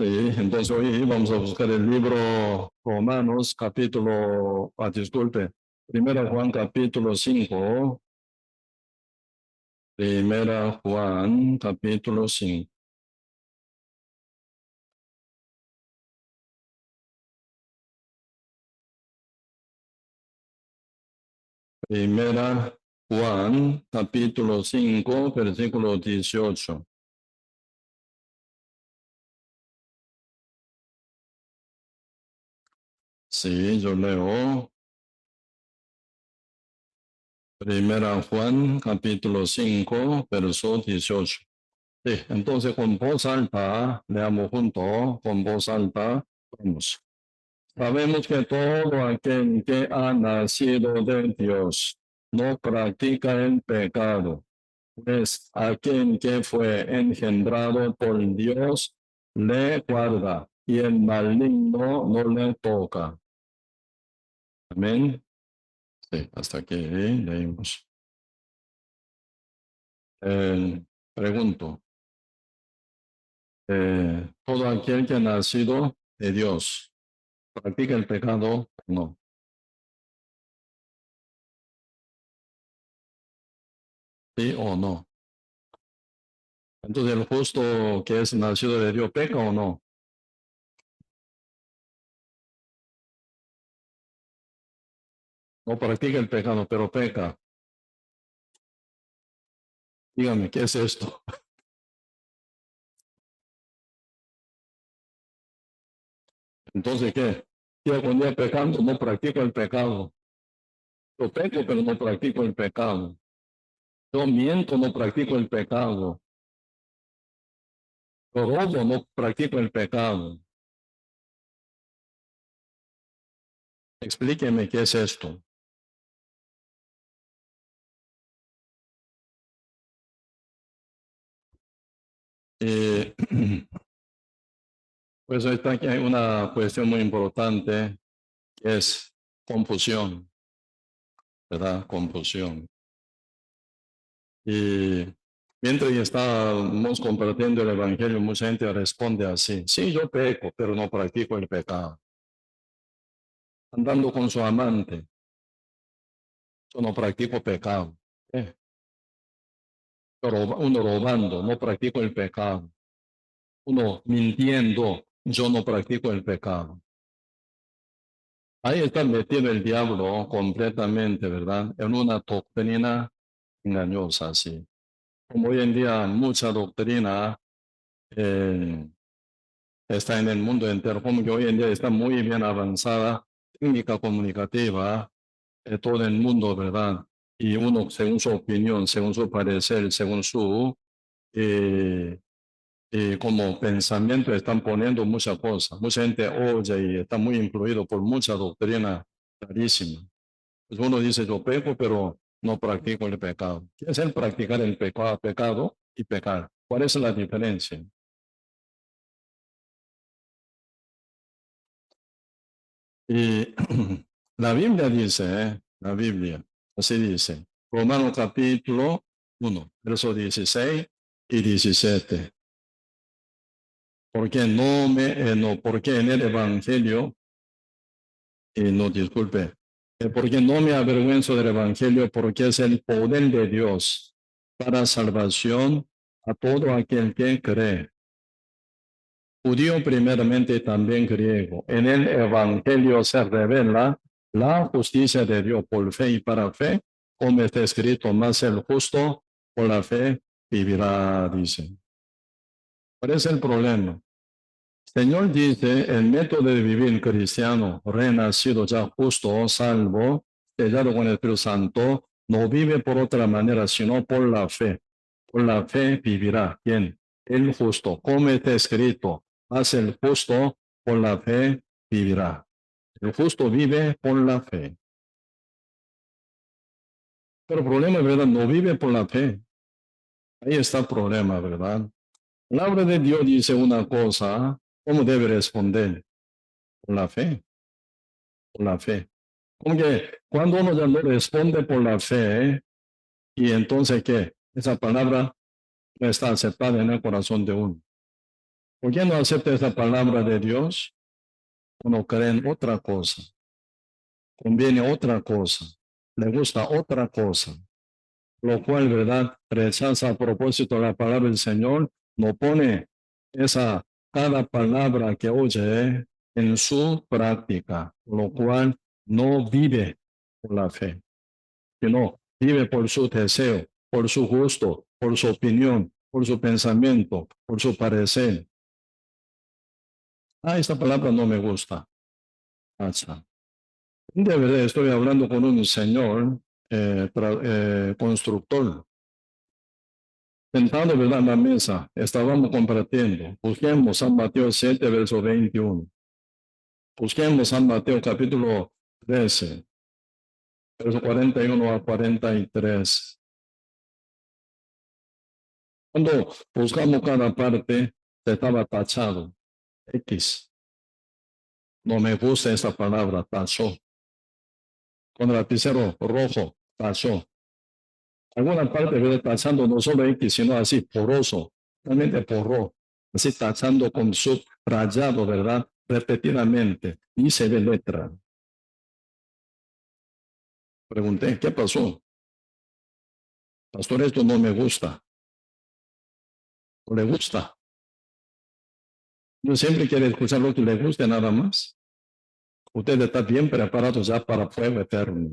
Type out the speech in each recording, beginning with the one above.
Sí, entonces hoy vamos a buscar el libro Romanos, disculpe, Primera Juan capítulo 5, Primera Juan capítulo 5. Primera Juan capítulo 5, versículo 18. Sí, yo leo. Primera Juan capítulo 5, verso 18. Sí, entonces con voz alta, leamos juntos, con voz alta, vamos. Sabemos que todo aquel que ha nacido de Dios no practica el pecado, pues aquel que fue engendrado por Dios le guarda y el maligno no le toca. Amén. Sí, hasta aquí leímos. Pregunto, ¿todo aquel que ha nacido de Dios practica el pecado? No. ¿Sí o no? Entonces, ¿el justo que es nacido de Dios peca o no? No practica el pecado, pero peca. Dígame, ¿qué es esto? Entonces, ¿qué? Día con día pecando, no practico el pecado. Yo peco, pero no practico el pecado. Yo miento, no practico el pecado. Yo robo, no practico el pecado. Explíqueme qué es esto. Eh, pues está aquí hay una cuestión muy importante que es confusión, ¿verdad? Confusión. Y mientras estamos compartiendo el Evangelio, mucha gente responde así, sí, yo peco, pero no practico el pecado. Andando con su amante, yo no practico pecado. Eh, Uno robando, no practico el pecado. Uno mintiendo, yo no practico el pecado. Ahí está metido el diablo completamente, ¿verdad? En una doctrina engañosa, sí. Como hoy en día mucha doctrina eh, está en el mundo entero, como que hoy en día está muy bien avanzada, técnica comunicativa, todo el mundo, ¿verdad? Y uno, según su opinión, según su parecer, según su eh, como pensamiento, están poniendo muchas cosas. Mucha gente oye y está muy influido por mucha doctrina clarísima. Pues uno dice, yo peco, pero no practico el pecado. ¿Qué es el practicar el pecado y pecar? ¿Cuál es la diferencia? Y la Biblia dice, la Biblia, así dice, Romanos capítulo 1, versos 16 y 17. Porque porque en el Evangelio, no disculpe, porque no me avergüenzo del Evangelio, porque es el poder de Dios para salvación a todo aquel que cree. Judío primeramente y también griego. En el Evangelio se revela la justicia de Dios por fe y para fe, como está escrito, más el justo por la fe vivirá, dice. ¿Cuál es el problema? El Señor dice, el método de vivir cristiano, renacido ya justo, salvo, sellado con el Espíritu Santo, no vive por otra manera, sino por la fe. Por la fe vivirá. ¿Quién? El justo. Como está escrito, haz el justo, por la fe vivirá. El justo vive por la fe. Pero el problema, ¿verdad? No vive por la fe. Ahí está el problema, ¿verdad? La palabra de Dios dice una cosa, ¿cómo debe responder? Por la fe, por la fe. Como que cuando uno ya no responde por la fe, y entonces ¿qué? Esa palabra no está aceptada en el corazón de uno. ¿Por qué no acepta esta palabra de Dios? Uno cree en otra cosa, conviene otra cosa, le gusta otra cosa, lo cual, ¿verdad? Rechaza a propósito la palabra del Señor, no pone esa, cada palabra que oye en su práctica, lo cual no vive por la fe, sino vive por su deseo, por su gusto, por su opinión, por su pensamiento, por su parecer. Esta palabra no me gusta. Acha. De verdad, estoy hablando con un señor constructor. Sentado, ¿verdad?, en la mesa, estábamos compartiendo. Busquemos San Mateo 7, verso 21. Busquemos San Mateo capítulo 13, verso 41 a 43. Cuando buscamos cada parte, estaba tachado. X. No me gusta esa palabra, tachó. Con el lapicero rojo, tachó. Alguna parte viene tachando no solo X, sino así, poroso, realmente porró, así tachando con subrayado, ¿verdad? Repetidamente, y se ve letra. Pregunté, ¿qué pasó? Pastor, esto no me gusta. ¿No le gusta? Yo siempre quiero escuchar lo que le guste nada más. Usted está bien preparado ya para fuego eterno.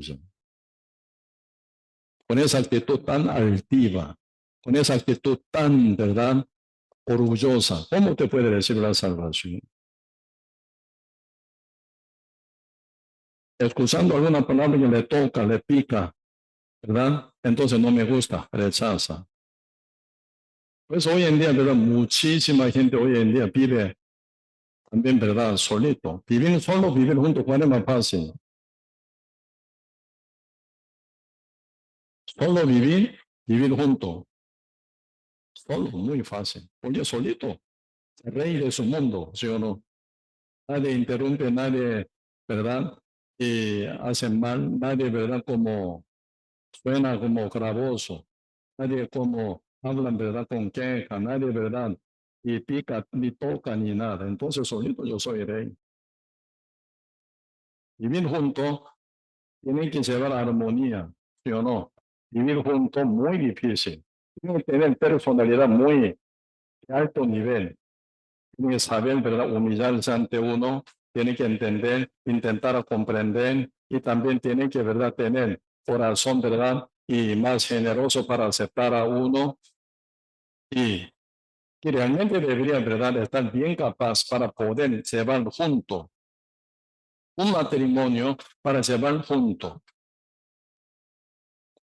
Con esa actitud tan altiva, con esa actitud tan, ¿verdad?, orgullosa, ¿cómo te puede decir la salvación? Escuchando alguna palabra que le toca, le pica, ¿verdad? Entonces no me gusta, rechaza. Pues hoy en día, ¿verdad? Muchísima gente hoy en día vive también, ¿verdad? Solito. Vivir solo, vivir junto, ¿cuál es más fácil? Solo vivir, vivir junto. Solo, muy fácil. Oye, solito, rey de su mundo, ¿sí o no? Nadie interrumpe, nadie, ¿verdad? Y hace mal, nadie, ¿verdad? Como suena como gravoso, nadie como hablan, ¿verdad? Con queja, nadie, ¿verdad? Y pica, ni toca, ni nada. Entonces, solito yo soy rey. Vivir junto tiene que llevar armonía, ¿sí o no? Vivir junto muy difícil. Tiene que tener personalidad muy de alto nivel. Tiene que saber, ¿verdad?, humillarse ante uno, tiene que entender, intentar comprender y también tiene que, ¿verdad?, tener corazón, ¿verdad?, y más generoso para aceptar a uno y que realmente debería, ¿verdad?, estar bien capaz para poder llevar junto un matrimonio, para llevar junto.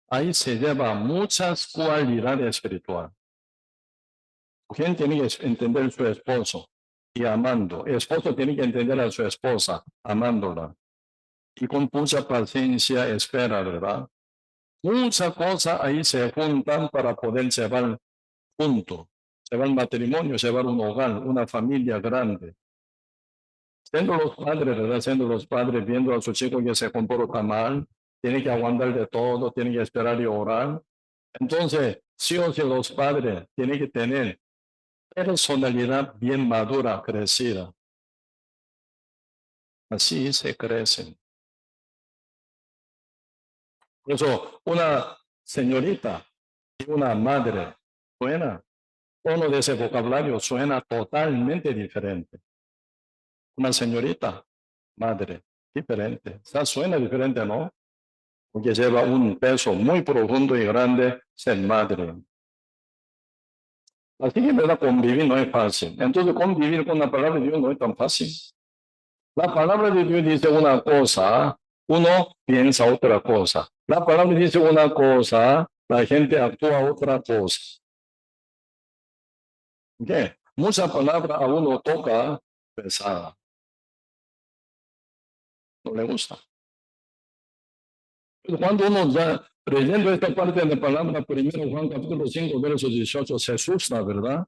Ahí se lleva muchas cualidades espirituales. Quien tiene que entender a su esposo y amando. El esposo tiene que entender a su esposa, amándola. Y con mucha paciencia espera, ¿verdad? Muchas cosas ahí se juntan para poder llevar junto, llevar matrimonio, llevar un hogar, una familia grande. Siendo los padres, ¿verdad? Siendo los padres viendo a su chico que se comporta mal, tiene que aguantar de todo, tiene que esperar y orar. Entonces, sí o sí los padres tienen que tener personalidad bien madura, crecida. Así se crecen. Por eso, una señorita y una madre suena, tono de ese vocabulario suena totalmente diferente. Una señorita, madre, diferente. O sea, suena diferente, ¿no? Porque lleva un peso muy profundo y grande ser madre. Así que, ¿verdad? Convivir no es fácil. Entonces, convivir con la palabra de Dios no es tan fácil. La palabra de Dios dice una cosa, uno piensa otra cosa. La palabra dice una cosa, la gente actúa otra cosa. ¿Qué? Mucha palabra a uno toca pesada. No le gusta. Pero cuando uno ya leyendo esta parte de la palabra, primero Juan capítulo 5, verso 18, se asusta, ¿verdad?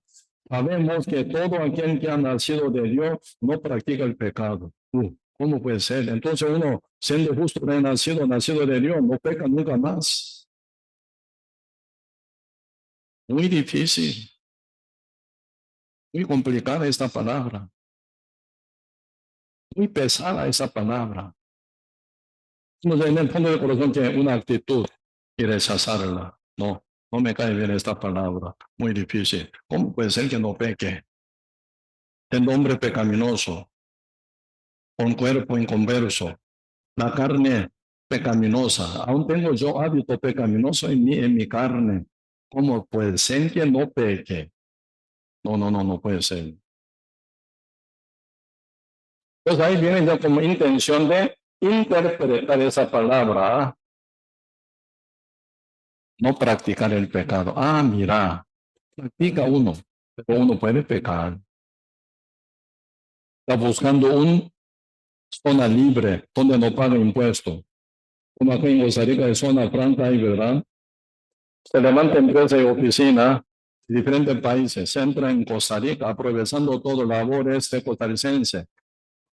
Sabemos que todo aquel que ha nacido de Dios no practica el pecado. ¿Cómo puede ser? Entonces uno, siendo justo, nacido de Dios, no peca nunca más. Muy difícil. Muy complicada esta palabra. Muy pesada esa palabra. No sé, en el fondo del corazón tiene una actitud y rechazarla. No, no me cae bien esta palabra. Muy difícil. ¿Cómo puede ser que no peque? El hombre pecaminoso, con cuerpo inconverso, la carne pecaminosa. Aún tengo yo hábito pecaminoso en mi carne. ¿Cómo puede ser que no peque? No, no, no, no puede ser. Pues ahí viene ya como intención de interpretar esa palabra, ¿ah? No practicar el pecado. Ah, mira, practica uno, pero uno puede pecar. Está buscando una zona libre donde no paga impuesto. Como aquí en Costa Rica es zona franca ahí, ¿verdad? Se levanta empresa y oficina de diferentes países, se entra en Costa Rica aprovechando todo el labor este costarricense,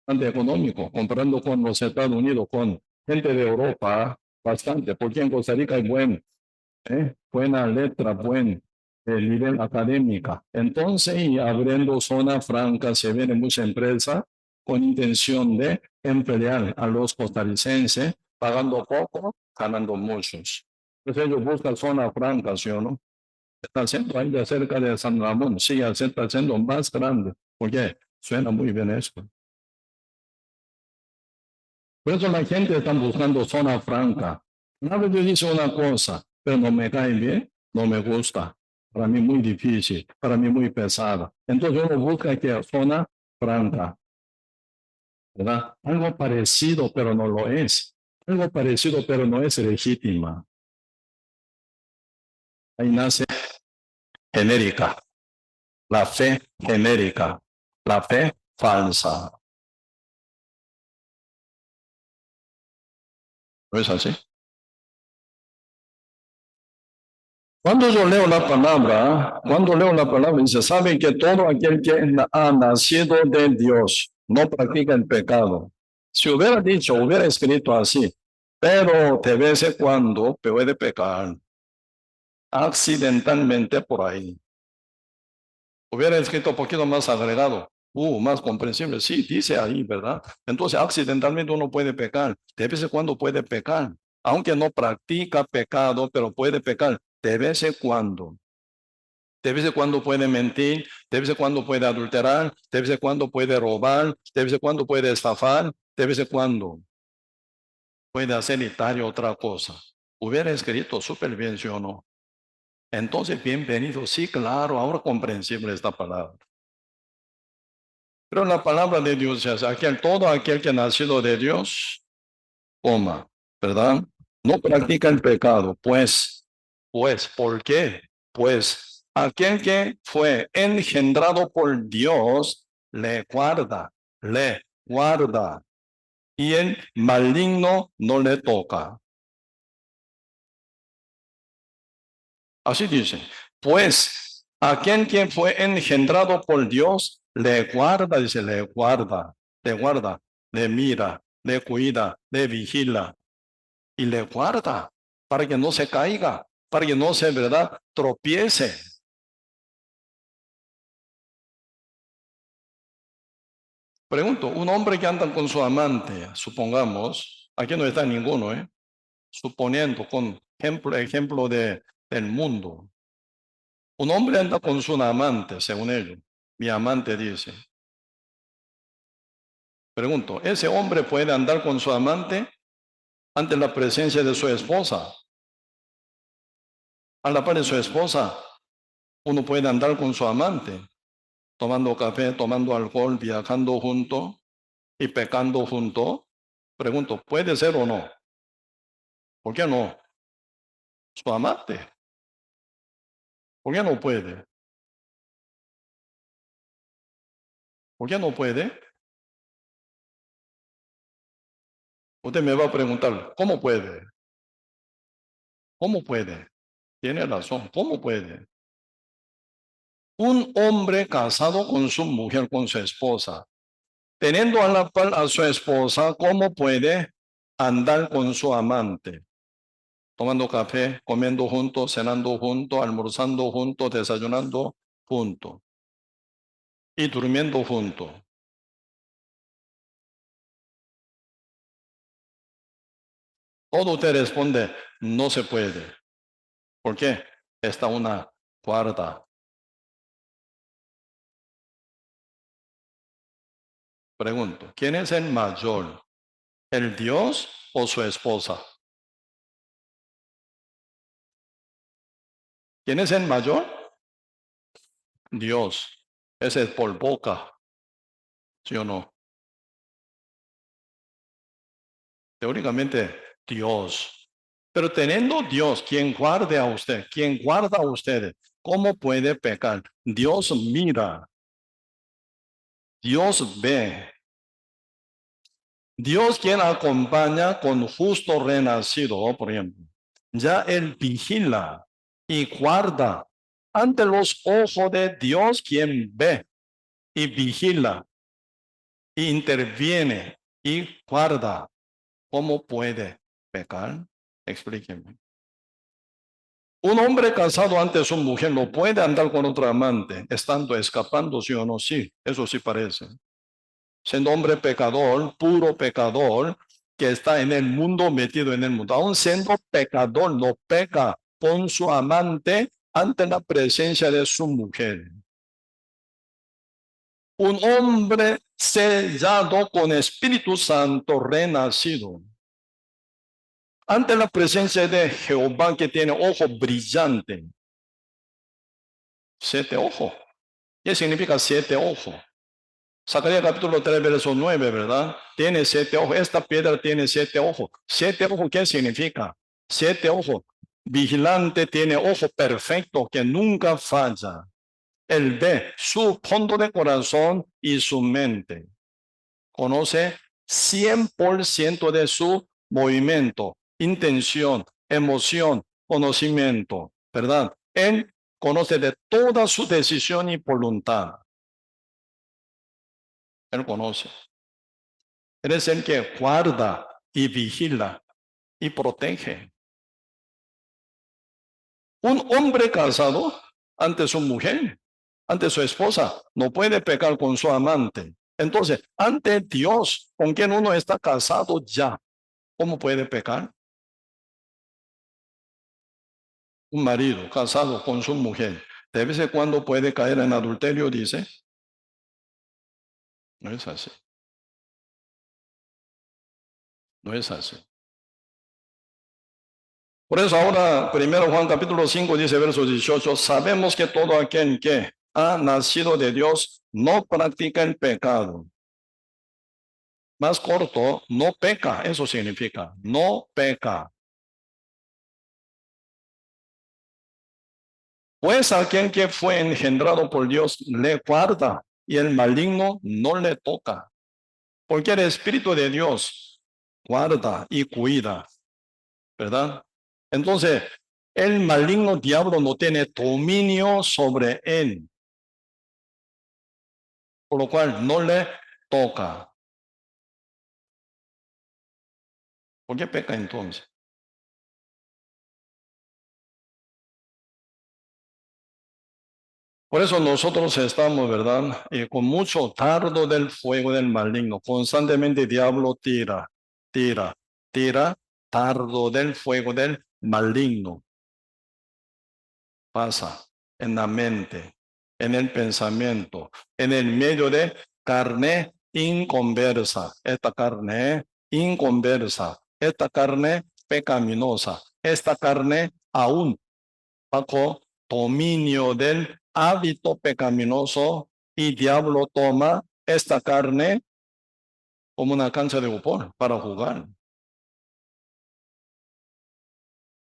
bastante económico, comparando con los Estados Unidos, con gente de Europa, bastante, porque en Costa Rica hay buena letra, buen nivel académica. Entonces, y abriendo zona franca, se viene mucha empresa con intención de emplear a los costarricenses, pagando poco, ganando muchos. Entonces ellos buscan zona franca, ¿sí o no? Está haciendo ahí de cerca de San Ramón, sí, se está haciendo más grande. Oye, suena muy bien esto. Por eso la gente está buscando zona franca. Una vez yo dice una cosa, pero no me cae bien, no me gusta. Para mí muy difícil, para mí muy pesada. Entonces uno busca que zona franca, ¿verdad? Algo parecido, pero no lo es. Algo parecido, pero no es legítima. Ahí nace genérica, la fe genérica, la fe falsa. ¿No es así? Cuando leo la palabra, dice, saben que todo aquel que ha nacido de Dios no practica el pecado. Si hubiera dicho, hubiera escrito así, pero de vez en cuando puede pecar accidentalmente por ahí. Hubiera escrito un poquito más agregado, más comprensible. Sí, dice ahí, ¿verdad? Entonces, accidentalmente uno puede pecar. De vez en cuando puede pecar. Aunque no practica pecado, pero puede pecar de vez en cuando. De vez en cuando puede mentir, de vez en cuando puede adulterar, de vez en cuando puede robar, de vez en cuando puede estafar, de vez en cuando puede hacer y otra cosa. Hubiera escrito súper bien, ¿sí o no? Entonces, bienvenido. Sí, claro, ahora comprensible esta palabra. Pero la palabra de Dios es todo aquel que ha nacido de Dios, coma, ¿verdad? No practica el pecado, ¿por qué? Pues aquel que fue engendrado por Dios le guarda, y el maligno no le toca. Así dice, pues aquel que fue engendrado por Dios le guarda, dice, le guarda, le mira, le cuida, le vigila y le guarda para que no se caiga, para que no se, ¿verdad?, tropiece. Pregunto, un hombre que anda con su amante, supongamos, aquí no está ninguno, suponiendo con ejemplo del mundo. Un hombre anda con su amante, según ellos. Mi amante dice. Pregunto, ¿ese hombre puede andar con su amante ante la presencia de su esposa? A la par de su esposa, uno puede andar con su amante, tomando café, tomando alcohol, viajando junto y pecando junto. Pregunto, ¿puede ser o no? ¿Por qué no? Su amante. ¿Por qué no puede? ¿Por qué no puede? Usted me va a preguntar, ¿cómo puede? ¿Cómo puede? Tiene razón, ¿cómo puede? Un hombre casado con su mujer, con su esposa, teniendo a la par a su esposa, ¿cómo puede andar con su amante? Tomando café, comiendo juntos, cenando juntos, almorzando juntos, desayunando juntos. y durmiendo juntos. Todo usted responde, no se puede. ¿Por qué? Está una guarda. Pregunto, ¿quién es el mayor? ¿El Dios o su esposa? ¿Quién es el mayor? Dios. Ese es por boca, ¿sí o no? Teóricamente, Dios. Pero teniendo Dios, quien guarde a usted, quien guarda a ustedes, ¿cómo puede pecar? Dios mira, Dios ve. Dios quien acompaña con justo renacido, por ejemplo, ya Él vigila y guarda ante los ojos de Dios quien ve y vigila e interviene y guarda. ¿Cómo puede pecar? Explíqueme. Un hombre casado ante su mujer no puede andar con otro amante, estando escapando, sí o no, sí, eso sí parece. Siendo hombre pecador, puro pecador, que está en el mundo, metido en el mundo. Aún siendo pecador, no peca con su amante ante la presencia de su mujer. Un hombre sellado con Espíritu Santo renacido. Ante la presencia de Jehová que tiene ojo brillante. 7 ojos. ¿Qué significa 7 ojos? Zacarías capítulo 3, verso 9, ¿verdad? Tiene 7 ojos. Esta piedra tiene 7 ojos. 7 ojos, ¿qué significa? 7 ojos. Vigilante tiene ojo perfecto que nunca falla. Él ve su fondo de corazón y su mente. Conoce 100% de su movimiento, intención, emoción, conocimiento, ¿verdad? Él conoce de toda su decisión y voluntad. Él conoce. Él es el que guarda y vigila y protege. Un hombre casado ante su mujer, ante su esposa, no puede pecar con su amante. Entonces, ante Dios, con quien uno está casado ya, ¿cómo puede pecar? Un marido casado con su mujer, de vez en cuando puede caer en adulterio, dice. No es así. No es así. Por eso ahora, primero Juan capítulo 5 dice verso 18, sabemos que todo aquel que ha nacido de Dios no practica el pecado. Más corto, no peca, eso significa, no peca. Pues aquel que fue engendrado por Dios le guarda y el maligno no le toca. Porque el Espíritu de Dios guarda y cuida, ¿verdad? Entonces, el maligno diablo no tiene dominio sobre él, por lo cual no le toca. ¿Por qué peca entonces? Por eso nosotros estamos, ¿verdad? Con mucho dardo del fuego del maligno. Constantemente el diablo tira, tira, tira, dardo del fuego del maligno. Pasa en la mente, en el pensamiento, en el medio de carne inconversa. Esta carne inconversa, esta carne pecaminosa, esta carne aún bajo dominio del hábito pecaminoso y diablo toma esta carne como una cancha de fútbol para jugar.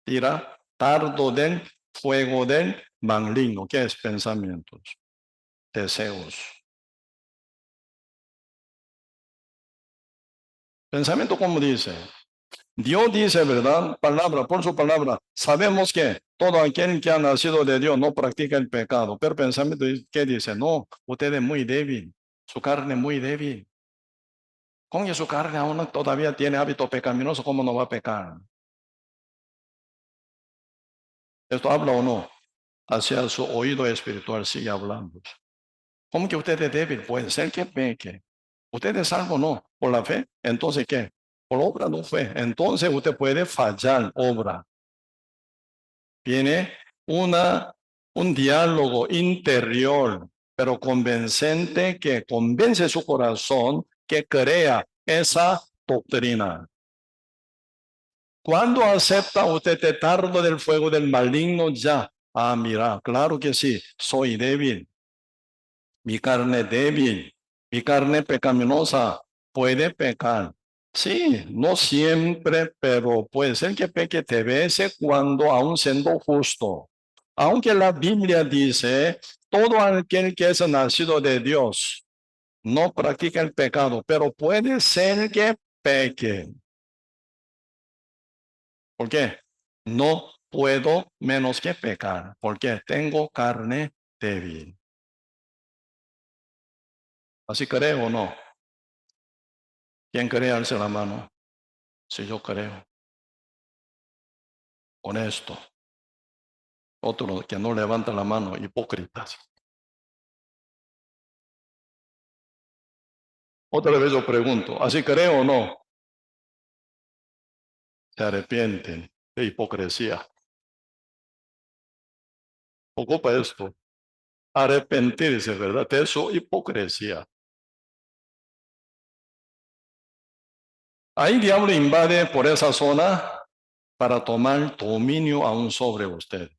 Tira dardo del fuego del maligno, que es pensamientos, deseos. Pensamiento como dice. Dios dice, ¿verdad? Palabra, por su palabra. Sabemos que todo aquel que ha nacido de Dios no practica el pecado. Pero pensamiento, ¿qué dice? No, usted es muy débil. Su carne es muy débil. Con que su carne aún todavía tiene hábito pecaminoso, ¿cómo no va a pecar? ¿Esto habla o no? Hacia su oído espiritual sigue hablando. ¿Cómo que usted es débil? Puede ser que peque. ¿Usted es salvo o no? ¿Por la fe? Entonces, ¿qué? Por obra no fe. Entonces usted puede fallar obra. Viene un diálogo interior, pero convincente, que convence su corazón que crea esa doctrina. Cuando acepta usted el tardo del fuego del maligno, ya, mira, claro que sí, soy débil, mi carne débil, mi carne pecaminosa, puede pecar. Sí, no siempre, pero puede ser que peque de veces cuando aún siendo justo. Aunque la Biblia dice, todo aquel que es nacido de Dios no practica el pecado, pero puede ser que peque. ¿Por qué? No puedo menos que pecar, porque tengo carne débil. ¿Así creo o no? ¿Quién cree? Alce la mano. Si yo creo. Honesto. Otro que no levanta la mano, hipócritas. Otra vez yo pregunto, ¿así creo o no? Se arrepienten de hipocresía. Ocupa esto. Arrepentirse, ¿verdad? De su hipocresía. Ahí diablo invade por esa zona para tomar dominio aún sobre usted.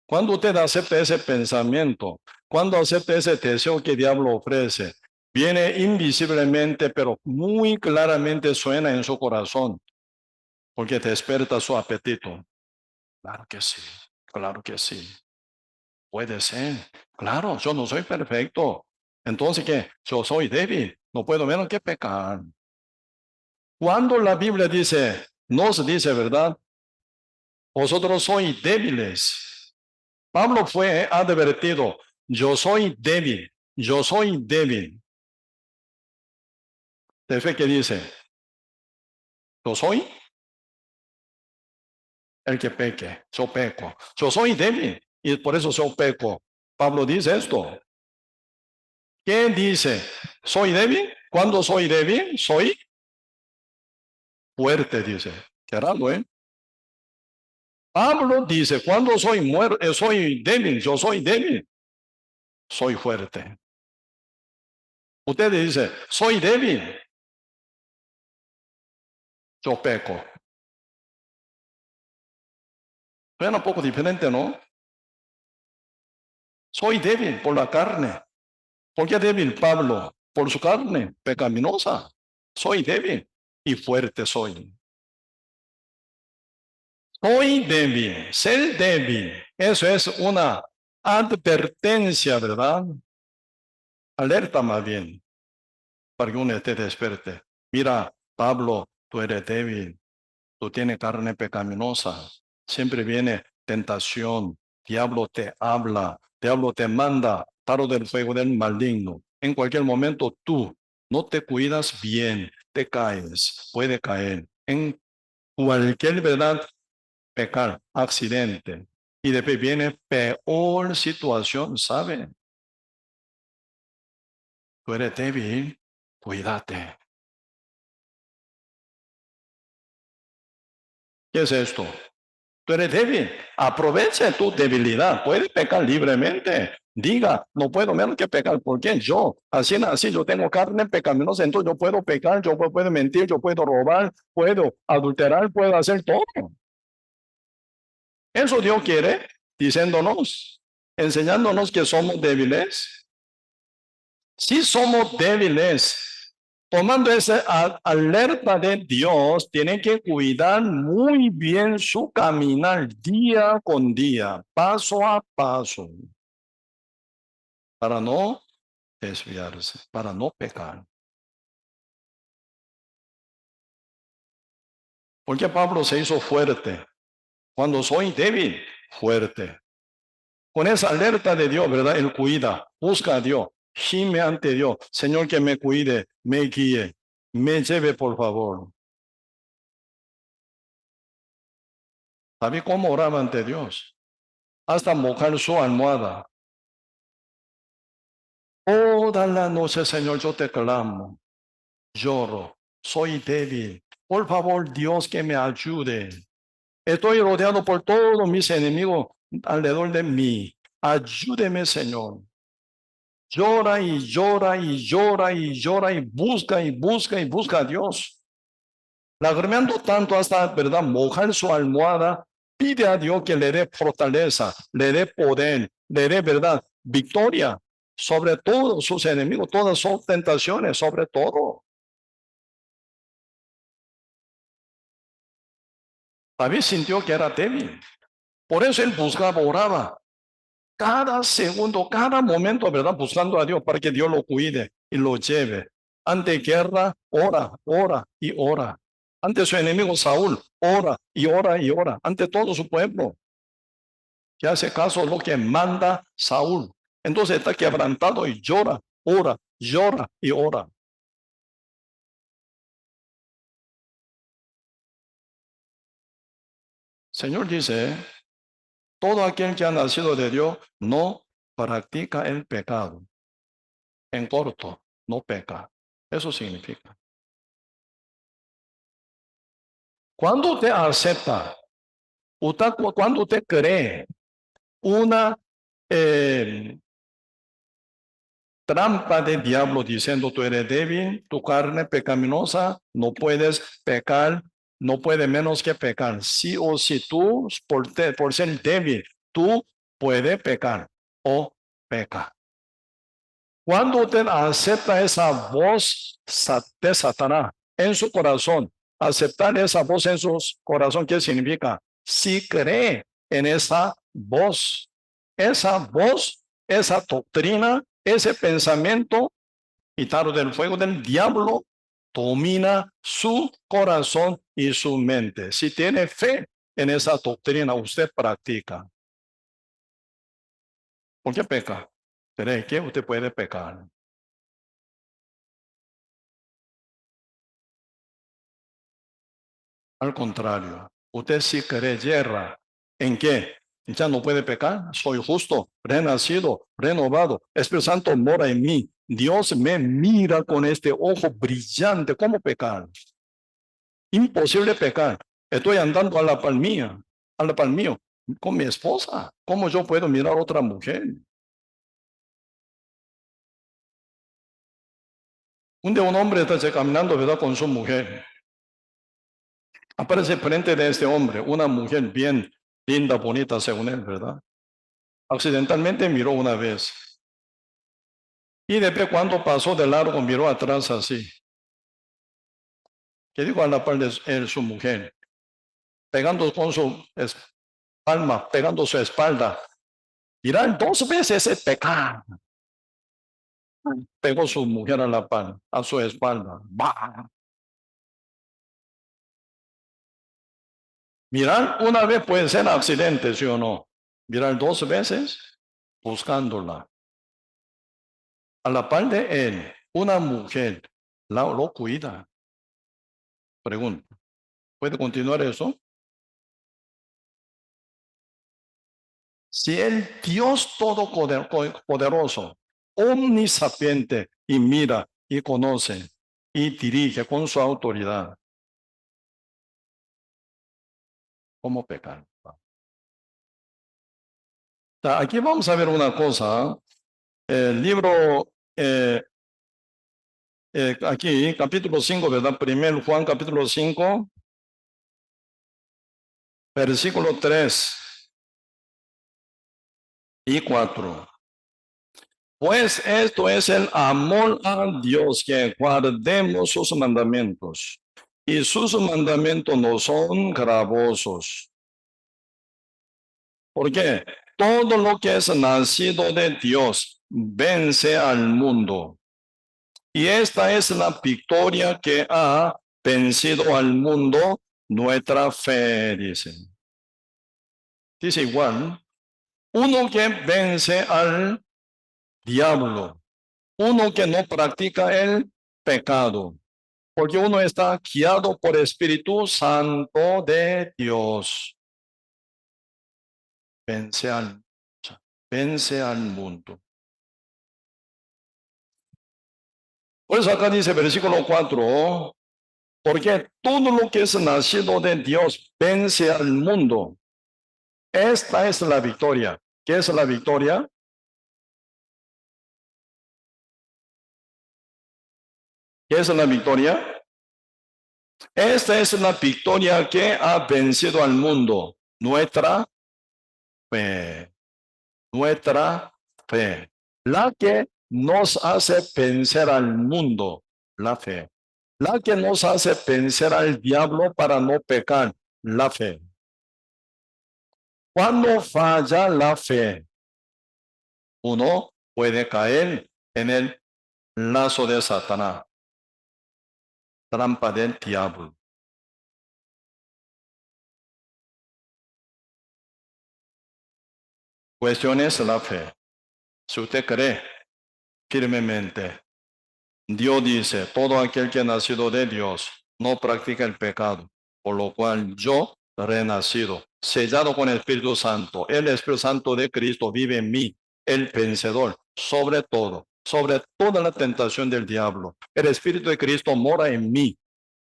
Cuando usted acepta ese pensamiento, cuando acepta ese deseo que el diablo ofrece, viene invisiblemente, pero muy claramente suena en su corazón, porque despierta su apetito. Claro que sí, claro que sí. Puede ser. Claro, yo no soy perfecto. Entonces, ¿qué? Yo soy débil. No puedo menos que pecar. Cuando la Biblia dice, nos dice, ¿verdad? Vosotros sois débiles. Pablo fue advertido, yo soy débil, yo soy débil. ¿De fe que dice? Yo soy el que peque, yo peco. Yo soy débil y por eso yo peco. Pablo dice esto. ¿Qué dice? ¿Soy débil? ¿Cuándo soy débil? Soy fuerte, dice. Qué raro, ¿eh? Pablo dice, cuando soy muerto, soy débil, yo soy débil, soy fuerte. Usted dice, soy débil, yo peco. Suena un poco diferente, ¿no? Soy débil por la carne. ¿Por qué débil, Pablo? Por su carne pecaminosa. Soy débil y fuerte soy. Soy débil, ser débil. Eso es una advertencia, ¿verdad? Alerta más bien, para que uno te despierte. Mira, Pablo, tú eres débil, tú tienes carne pecaminosa. Siempre viene tentación, diablo te habla, diablo te manda, taro del fuego del maligno. En cualquier momento tú no te cuidas bien, te caes, puede caer. En cualquier verdad, pecar, accidente. Y después viene peor situación, ¿sabe? Tú eres débil, cuídate. ¿Qué es esto? Tú eres débil. Aprovecha tu debilidad. Puedes pecar libremente. Diga, no puedo menos que pecar. ¿Por qué? Yo, así, yo tengo carne pecaminosa, entonces yo puedo pecar, yo puedo mentir, yo puedo robar, puedo adulterar, puedo hacer todo. Eso Dios quiere, diciéndonos, enseñándonos que somos débiles. Si somos débiles, tomando esa alerta de Dios, tiene que cuidar muy bien su caminar día con día, paso a paso, para no desviarse, para no pecar. Porque Pablo se hizo fuerte. Cuando soy débil, fuerte. Con esa alerta de Dios, ¿verdad? Él cuida, busca a Dios, gime ante Dios. Señor, que me cuide, me guíe, me lleve, por favor. ¿Sabe cómo oraba ante Dios? Hasta mojar su almohada. Toda la noche, Señor, yo te clamo, lloro, soy débil. Por favor, Dios, que me ayude. Estoy rodeado por todos mis enemigos alrededor de mí. Ayúdeme, Señor. Llora y llora y llora y llora y busca y busca y busca a Dios. Lagrimeando tanto hasta, ¿verdad?, mojar su almohada, pide a Dios que le dé fortaleza, le dé poder, le dé, ¿verdad?, victoria sobre todos sus enemigos, todas sus tentaciones, sobre todo. David sintió que era débil. Por eso él buscaba, oraba. Cada segundo, cada momento, ¿verdad?, buscando a Dios para que Dios lo cuide y lo lleve. Ante guerra, ora, ora y ora. Ante su enemigo Saúl, ora y ora y ora. Ante todo su pueblo, que hace caso a lo que manda Saúl. Entonces está quebrantado y llora, ora, llora y ora. Señor dice, todo aquel que ha nacido de Dios no practica el pecado. En corto, no peca. Eso significa. Cuando usted acepta, cuando usted cree una eh, trampa del diablo diciendo tú eres débil, tu carne pecaminosa, no puedes pecar, no puede menos que pecar. Sí o sí, tú por ser débil, tú puedes pecar o peca. Cuando usted acepta esa voz de Satanás en su corazón, aceptar esa voz en su corazón, ¿qué significa? Si cree en esa voz, esa doctrina, ese pensamiento, y tal del fuego del diablo, domina su corazón y su mente. Si tiene fe en esa doctrina, usted practica. ¿Por qué peca? ¿Cree que usted puede pecar? Al contrario, usted si cree guerra, ¿en qué? Ya no puede pecar, soy justo, renacido, renovado, Espíritu Santo mora en mí. Dios me mira con este ojo brillante. ¿Cómo pecar? Imposible pecar. Estoy andando a la par mío, con mi esposa. ¿Cómo yo puedo mirar a otra mujer? Un día un hombre está caminando, ¿verdad?, con su mujer. Aparece frente de este hombre una mujer bien linda, bonita, según él, ¿verdad? Accidentalmente miró una vez. Y después cuando pasó de largo miró atrás así. Que dijo a la par de su mujer, pegando con su palma, pegando su espalda. Mirar 2 veces ese pecado. Pegó su mujer a la par, a su espalda. ¡Bah! Mirar una vez puede ser accidente, ¿sí o no? Mirar 2 veces buscándola. A la par de él, una mujer lo cuida. Pregunta, ¿puede continuar eso? Si el Dios Todopoderoso, omnisapiente, y mira, y conoce, y dirige con su autoridad, ¿cómo pecar? Aquí vamos a ver una cosa. El libro, aquí, capítulo 5, ¿verdad? Primero Juan, capítulo 5, versículo 3 y 4. Pues esto es el amor a Dios, que guardemos sus mandamientos. Y sus mandamientos no son gravosos. ¿Por qué? Todo lo que es nacido de Dios vence al mundo. Y esta es la victoria que ha vencido al mundo, nuestra fe, dice. Dice igual, uno que vence al diablo, uno que no practica el pecado, porque uno está guiado por Espíritu Santo de Dios. Vence al mundo. Por eso acá dice versículo 4, porque todo lo que es nacido de Dios vence al mundo. Esta es la victoria. ¿Qué es la victoria? ¿Qué es la victoria? Esta es la victoria que ha vencido al mundo. Nuestra fe. Nuestra fe. La que nos hace vencer al mundo. La fe. La que nos hace vencer al diablo para no pecar. La fe. Cuando falla la fe, uno puede caer en el lazo de Satanás, trampa del diablo. Cuestión es la fe. Si usted cree firmemente, Dios dice, todo aquel que ha nacido de Dios no practica el pecado, por lo cual yo renacido, sellado con el Espíritu Santo, el Espíritu Santo de Cristo vive en mí, el vencedor, sobre todo, sobre toda la tentación del diablo. El Espíritu de Cristo mora en mí.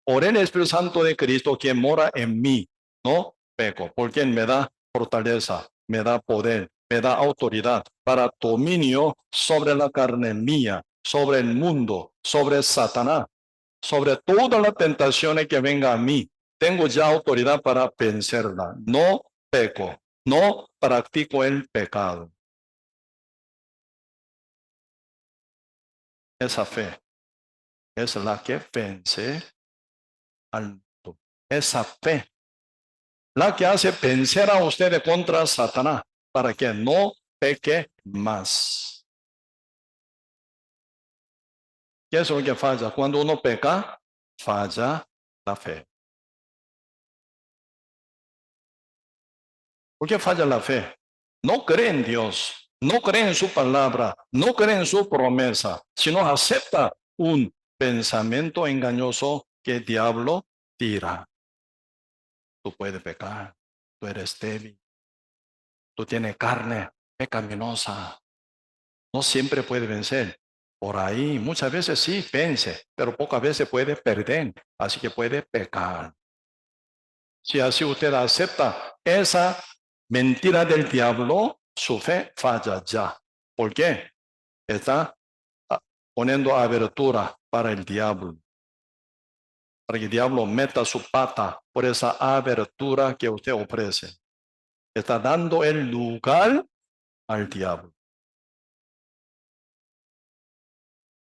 Por el Espíritu Santo de Cristo, quien mora en mí, no peco, porque Él me da fortaleza, me da poder, me da autoridad para dominio sobre la carne mía, sobre el mundo, sobre Satanás, sobre todas las tentaciones que vengan a mí. Tengo ya autoridad para vencerla. No peco, no practico el pecado. Esa fe es la que vence al mundo. Esa fe, la que hace vencer a ustedes contra Satanás, para que no peque más. ¿Qué es lo que falla? Cuando uno peca, falla la fe. ¿Por qué falla la fe? No cree en Dios, no cree en su palabra, no cree en su promesa, sino acepta un pensamiento engañoso que el diablo tira. Tú puedes pecar, tú eres débil, tú tienes carne pecaminosa, no siempre puedes vencer. Por ahí muchas veces sí vence, pero pocas veces puede perder, así que puede pecar. Si así usted acepta esa mentira del diablo, su fe falla ya. ¿Por qué? Está poniendo abertura para el diablo. Para que el diablo meta su pata por esa abertura que usted ofrece. Está dando el lugar al diablo.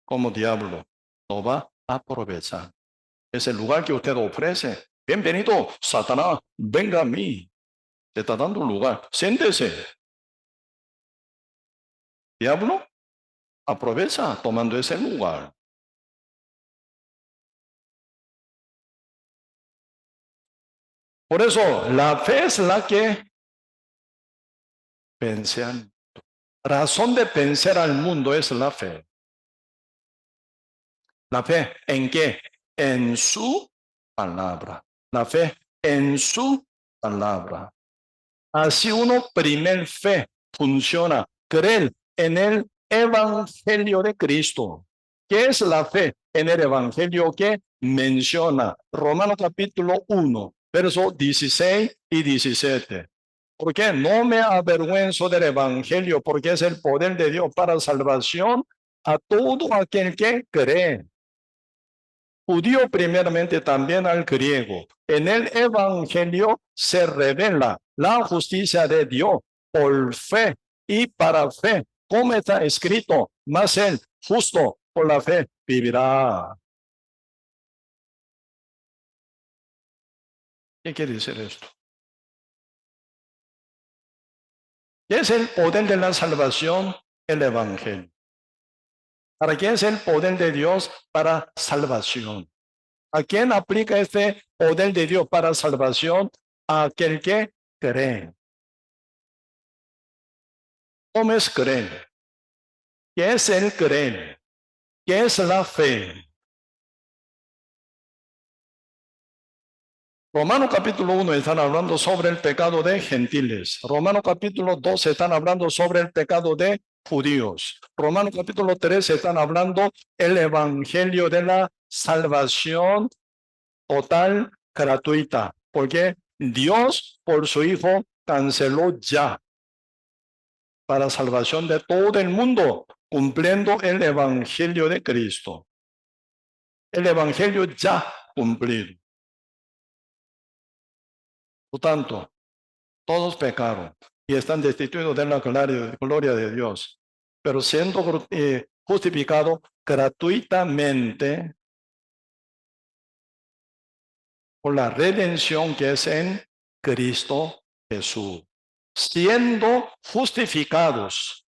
Como diablo no va a aprovechar ese lugar que usted ofrece. Bienvenido, Satanás, venga a mí. Te está dando un lugar. Siéntese. Diablo aprovecha tomando ese lugar. Por eso, la fe es la que vence al mundo. Razón de vencer al mundo es la fe. ¿La fe en qué? En su palabra. La fe en su palabra. Así uno, primer fe, funciona. Creer en el Evangelio de Cristo. ¿Qué es la fe en el Evangelio que menciona? Romanos capítulo 1, versos 16 y 17. ¿Por qué? No me avergüenzo del Evangelio, porque es el poder de Dios para salvación a todo aquel que cree. Judío primeramente, también al griego. En el Evangelio se revela la justicia de Dios por fe y para fe. Como está escrito, mas el justo por la fe vivirá. ¿Qué quiere decir esto? ¿Qué es el poder de la salvación? El Evangelio. ¿Para qué es el poder de Dios para salvación? ¿A quién aplica este poder de Dios para salvación? A aquel que cree. ¿Cómo es creer? ¿Qué es el creer? ¿Qué es la fe? Romano capítulo 1 están hablando sobre el pecado de gentiles. Romano capítulo 2 están hablando sobre el pecado de judíos. Romanos capítulo 13 están hablando el evangelio de la salvación total, gratuita, porque Dios por su Hijo canceló ya para salvación de todo el mundo, cumpliendo el evangelio de Cristo. El evangelio ya cumplido. Por tanto, todos pecaron y están destituidos de la gloria de Dios, pero siendo justificados gratuitamente por la redención que es en Cristo Jesús. Siendo justificados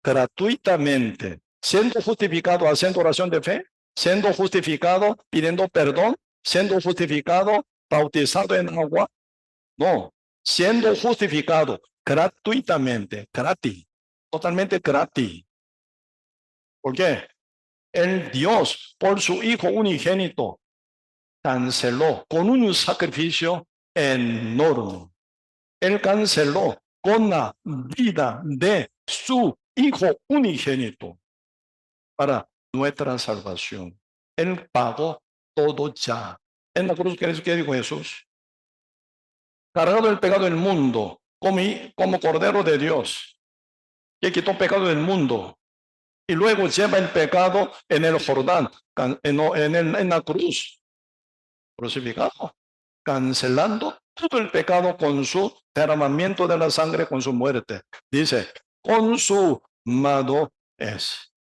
gratuitamente, siendo justificado haciendo oración de fe, siendo justificado pidiendo perdón, siendo justificado bautizado en agua. No, siendo justificado gratuitamente, gratis, totalmente gratis. ¿Por qué? El Dios, por su Hijo unigénito, canceló con un sacrificio enorme. Él canceló con la vida de su Hijo unigénito para nuestra salvación. Él pagó todo ya. En la cruz, ¿qué dijo Jesús? Cargado el pecado del mundo, como Cordero de Dios, que quitó el pecado del mundo, y luego lleva el pecado en el Jordán, en la cruz, crucificado, cancelando todo el pecado con su derramamiento de la sangre, con su muerte. Dice, consumado es.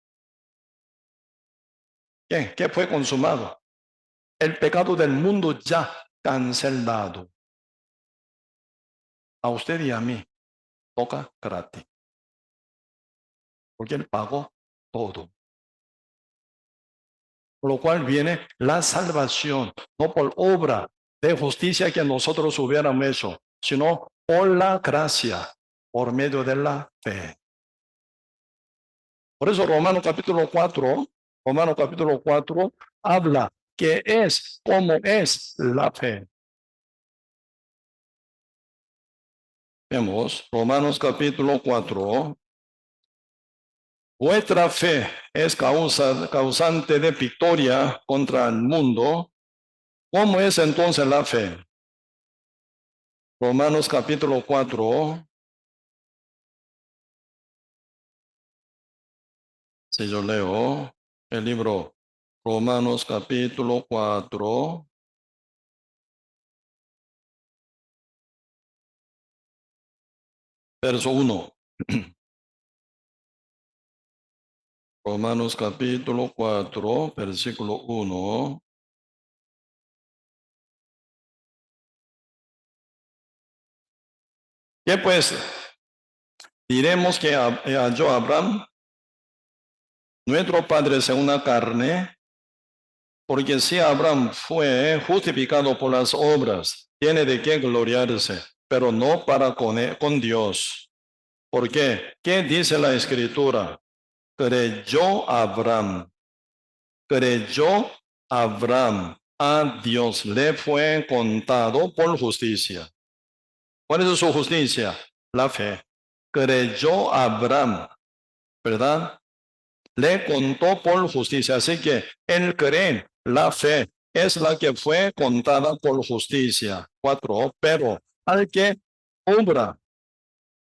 ¿Qué fue consumado? El pecado del mundo ya cancelado. A usted y a mí toca gratis, porque Él pagó todo. Por lo cual viene la salvación, no por obra de justicia que nosotros hubiéramos hecho, sino por la gracia, por medio de la fe. Por eso Romanos capítulo 4 habla que es como es la fe. Vemos Romanos capítulo 4. Vuestra fe es causante de victoria contra el mundo. ¿Cómo es entonces la fe? Romanos capítulo 4. Si yo leo el libro Romanos capítulo 4, verso 1. Romanos capítulo 4, versículo 1. ¿Qué pues? Diremos que halló Abraham, nuestro padre según la carne, porque si Abraham fue justificado por las obras, tiene de qué gloriarse, pero no para con Dios. ¿Por qué? ¿Qué dice la Escritura? Creyó Abraham a Dios, le fue contado por justicia. ¿Cuál es su justicia? La fe. Creyó Abraham, ¿verdad? Le contó por justicia. Así que él cree, la fe es la que fue contada por justicia. 4. Pero al que obra,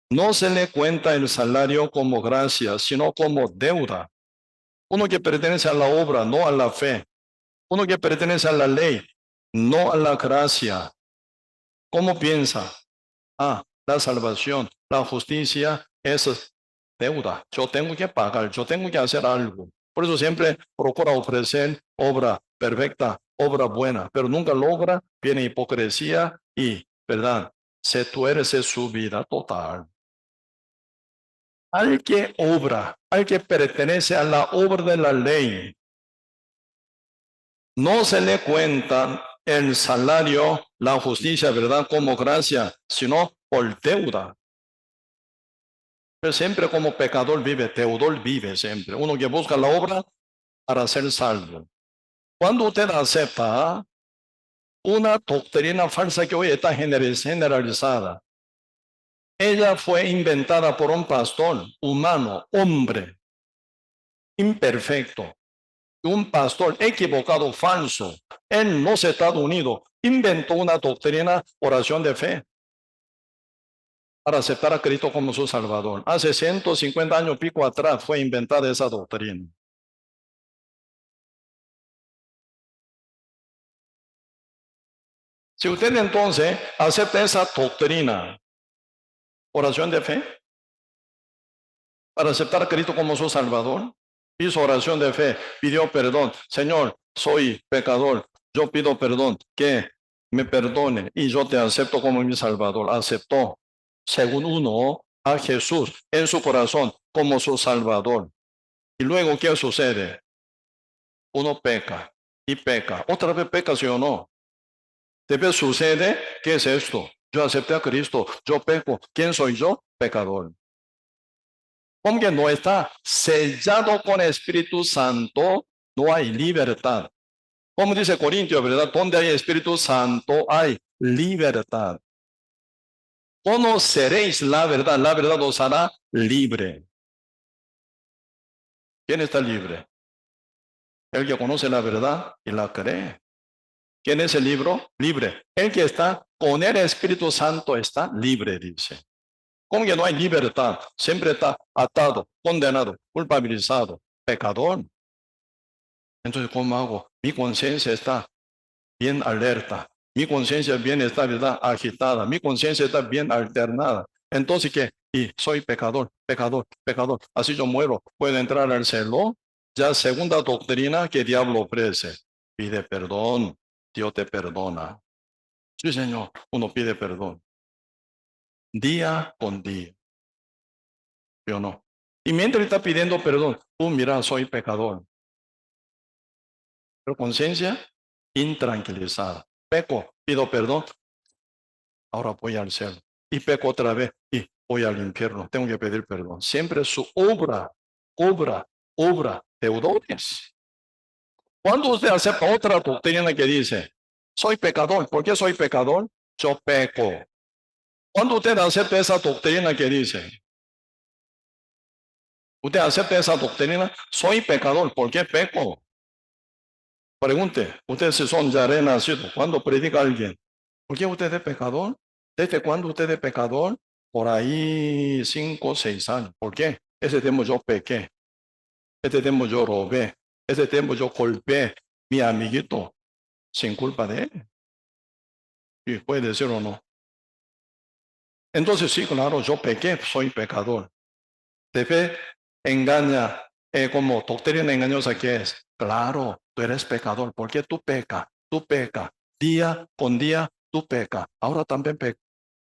no se le cuenta el salario como gracia, sino como deuda. Uno que pertenece a la obra, no a la fe. Uno que pertenece a la ley, no a la gracia. ¿Cómo piensa? La salvación, la justicia es deuda. Yo tengo que pagar, yo tengo que hacer algo. Por eso siempre procura ofrecer obra perfecta, obra buena, pero nunca logra, viene hipocresía y, ¿verdad? Se tuerce su vida total. Al que obra, al que pertenece a la obra de la ley, no se le cuenta el salario, la justicia, ¿verdad? Como gracia, sino por deuda. Pero siempre como pecador vive, deudor vive siempre. Uno que busca la obra para ser salvo. Cuando usted acepta una doctrina falsa que hoy está generalizada, Ella fue inventada por un pastor humano, hombre, imperfecto. Un pastor equivocado, falso, en los Estados Unidos, inventó una doctrina, oración de fe, para aceptar a Cristo como su Salvador. Hace 150 años pico atrás fue inventada esa doctrina. Si usted entonces acepta esa doctrina, oración de fe, para aceptar a Cristo como su Salvador, hizo oración de fe, pidió perdón. Señor, soy pecador, yo pido perdón, que me perdone y yo te acepto como mi Salvador. Aceptó, según uno, a Jesús en su corazón como su Salvador. Y luego, ¿qué sucede? Uno peca y peca. Otra vez peca, ¿sí o no? Después sucede, ¿qué es esto? Yo acepté a Cristo, yo peco. ¿Quién soy yo? Pecador. Como que no está sellado con Espíritu Santo, no hay libertad. Como dice Corintios, ¿verdad? Donde hay Espíritu Santo hay libertad. Conoceréis la verdad os hará libre. ¿Quién está libre? El que conoce la verdad y la cree. ¿Quién es el libre? El que está con el Espíritu Santo está libre, dice. Como que no hay libertad, siempre está atado, condenado, culpabilizado, pecador. Entonces, ¿cómo hago? Mi conciencia está bien alerta, mi conciencia bien está, ¿verdad?, agitada, mi conciencia está bien alternada. Entonces, ¿qué? Y soy pecador, pecador, pecador. Así yo muero, puedo entrar al cielo. Ya segunda doctrina que diablo ofrece. Pide perdón, Dios te perdona. Sí, Señor, uno pide perdón. Día con día. ¿Sí o no? Y mientras está pidiendo perdón, mira, soy pecador. Pero conciencia intranquilizada. Peco, pido perdón, ahora voy al cielo. Y peco otra vez y voy al infierno. Tengo que pedir perdón. Siempre su obra, deudores. Cuando usted acepta otra doctrina que dice, soy pecador, ¿por qué soy pecador? Yo peco. Cuando usted acepta esa doctrina que dice, usted acepta esa doctrina, soy pecador, ¿por qué peco? Pregunte, ustedes si son ya renacidos, cuando predica alguien, ¿por qué usted es pecador? ¿Desde cuándo usted es pecador? Por ahí 5 o 6 años. ¿Por qué? Ese tiempo yo pequé. Ese tiempo yo robé. Ese tiempo yo golpeé mi amiguito sin culpa de él. Y puede decir o no. Entonces sí, claro, yo pequé, soy pecador. De fe engaña, como doctrina engañosa que es. Claro, tú eres pecador. ¿Por qué tú pecas? Tú pecas. Día con día tú pecas. Ahora también pecas.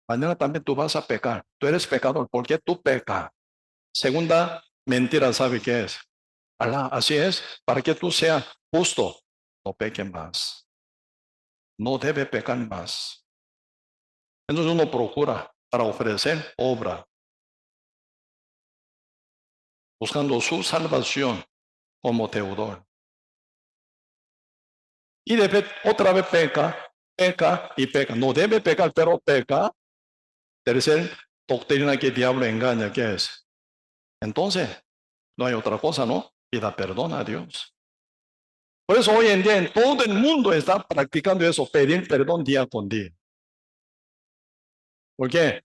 Mañana también tú vas a pecar. Tú eres pecador. ¿Por qué tú pecas? Segunda mentira, ¿sabe qué es? Alá, así es. Para que tú seas justo, no peque más. No debe pecar más. Entonces uno procura para ofrecer obra, buscando su salvación como deudor. Y después otra vez peca, peca y peca. No debe pecar, pero peca. Tercer doctrina que el diablo engaña, ¿qué es? Entonces, no hay otra cosa, ¿no? Pida perdón a Dios. Por eso hoy en día en todo el mundo está practicando eso, pedir perdón día con día. ¿Por qué?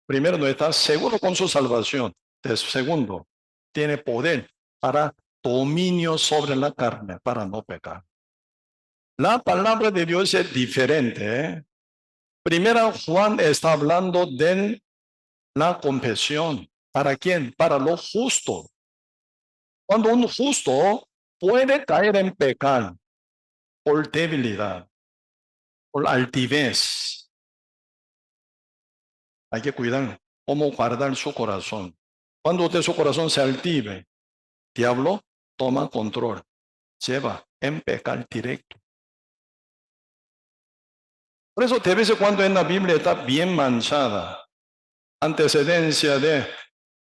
Primero, no está seguro con su salvación. Segundo, tiene poder para dominio sobre la carne, para no pecar. La palabra de Dios es diferente, ¿eh? Primera Juan está hablando de la confesión. ¿Para quién? Para los justos. Cuando un justo puede caer en pecado por debilidad, por altivez, hay que cuidar cómo guardar su corazón. Cuando usted su corazón se altive, diablo toma control, lleva en pecado directo. Por eso de vez en cuando en la Biblia está bien manchada. Antecedencia de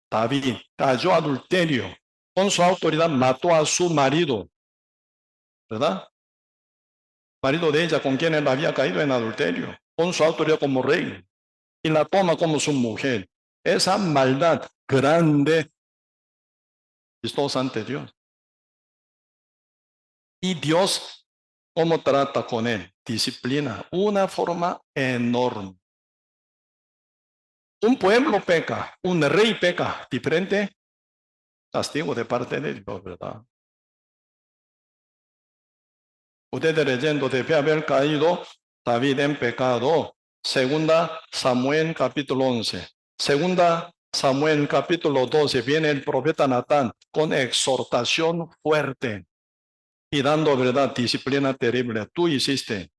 David, cayó adulterio, con su autoridad mató a su marido, ¿verdad? Marido de ella con quien él había caído en adulterio, con su autoridad como rey. y la toma como su mujer. Esa maldad grande, chistosa ante Dios. Y Dios, ¿cómo trata con él? Disciplina, una forma enorme. Un pueblo peca, un rey peca, diferente castigo de parte de Dios, ¿verdad? Ustedes leyendo debe haber caído David en pecado. Segunda Samuel capítulo 11. Segunda Samuel capítulo 12. Viene el profeta Natán con exhortación fuerte y dando verdad, disciplina terrible. Tú hiciste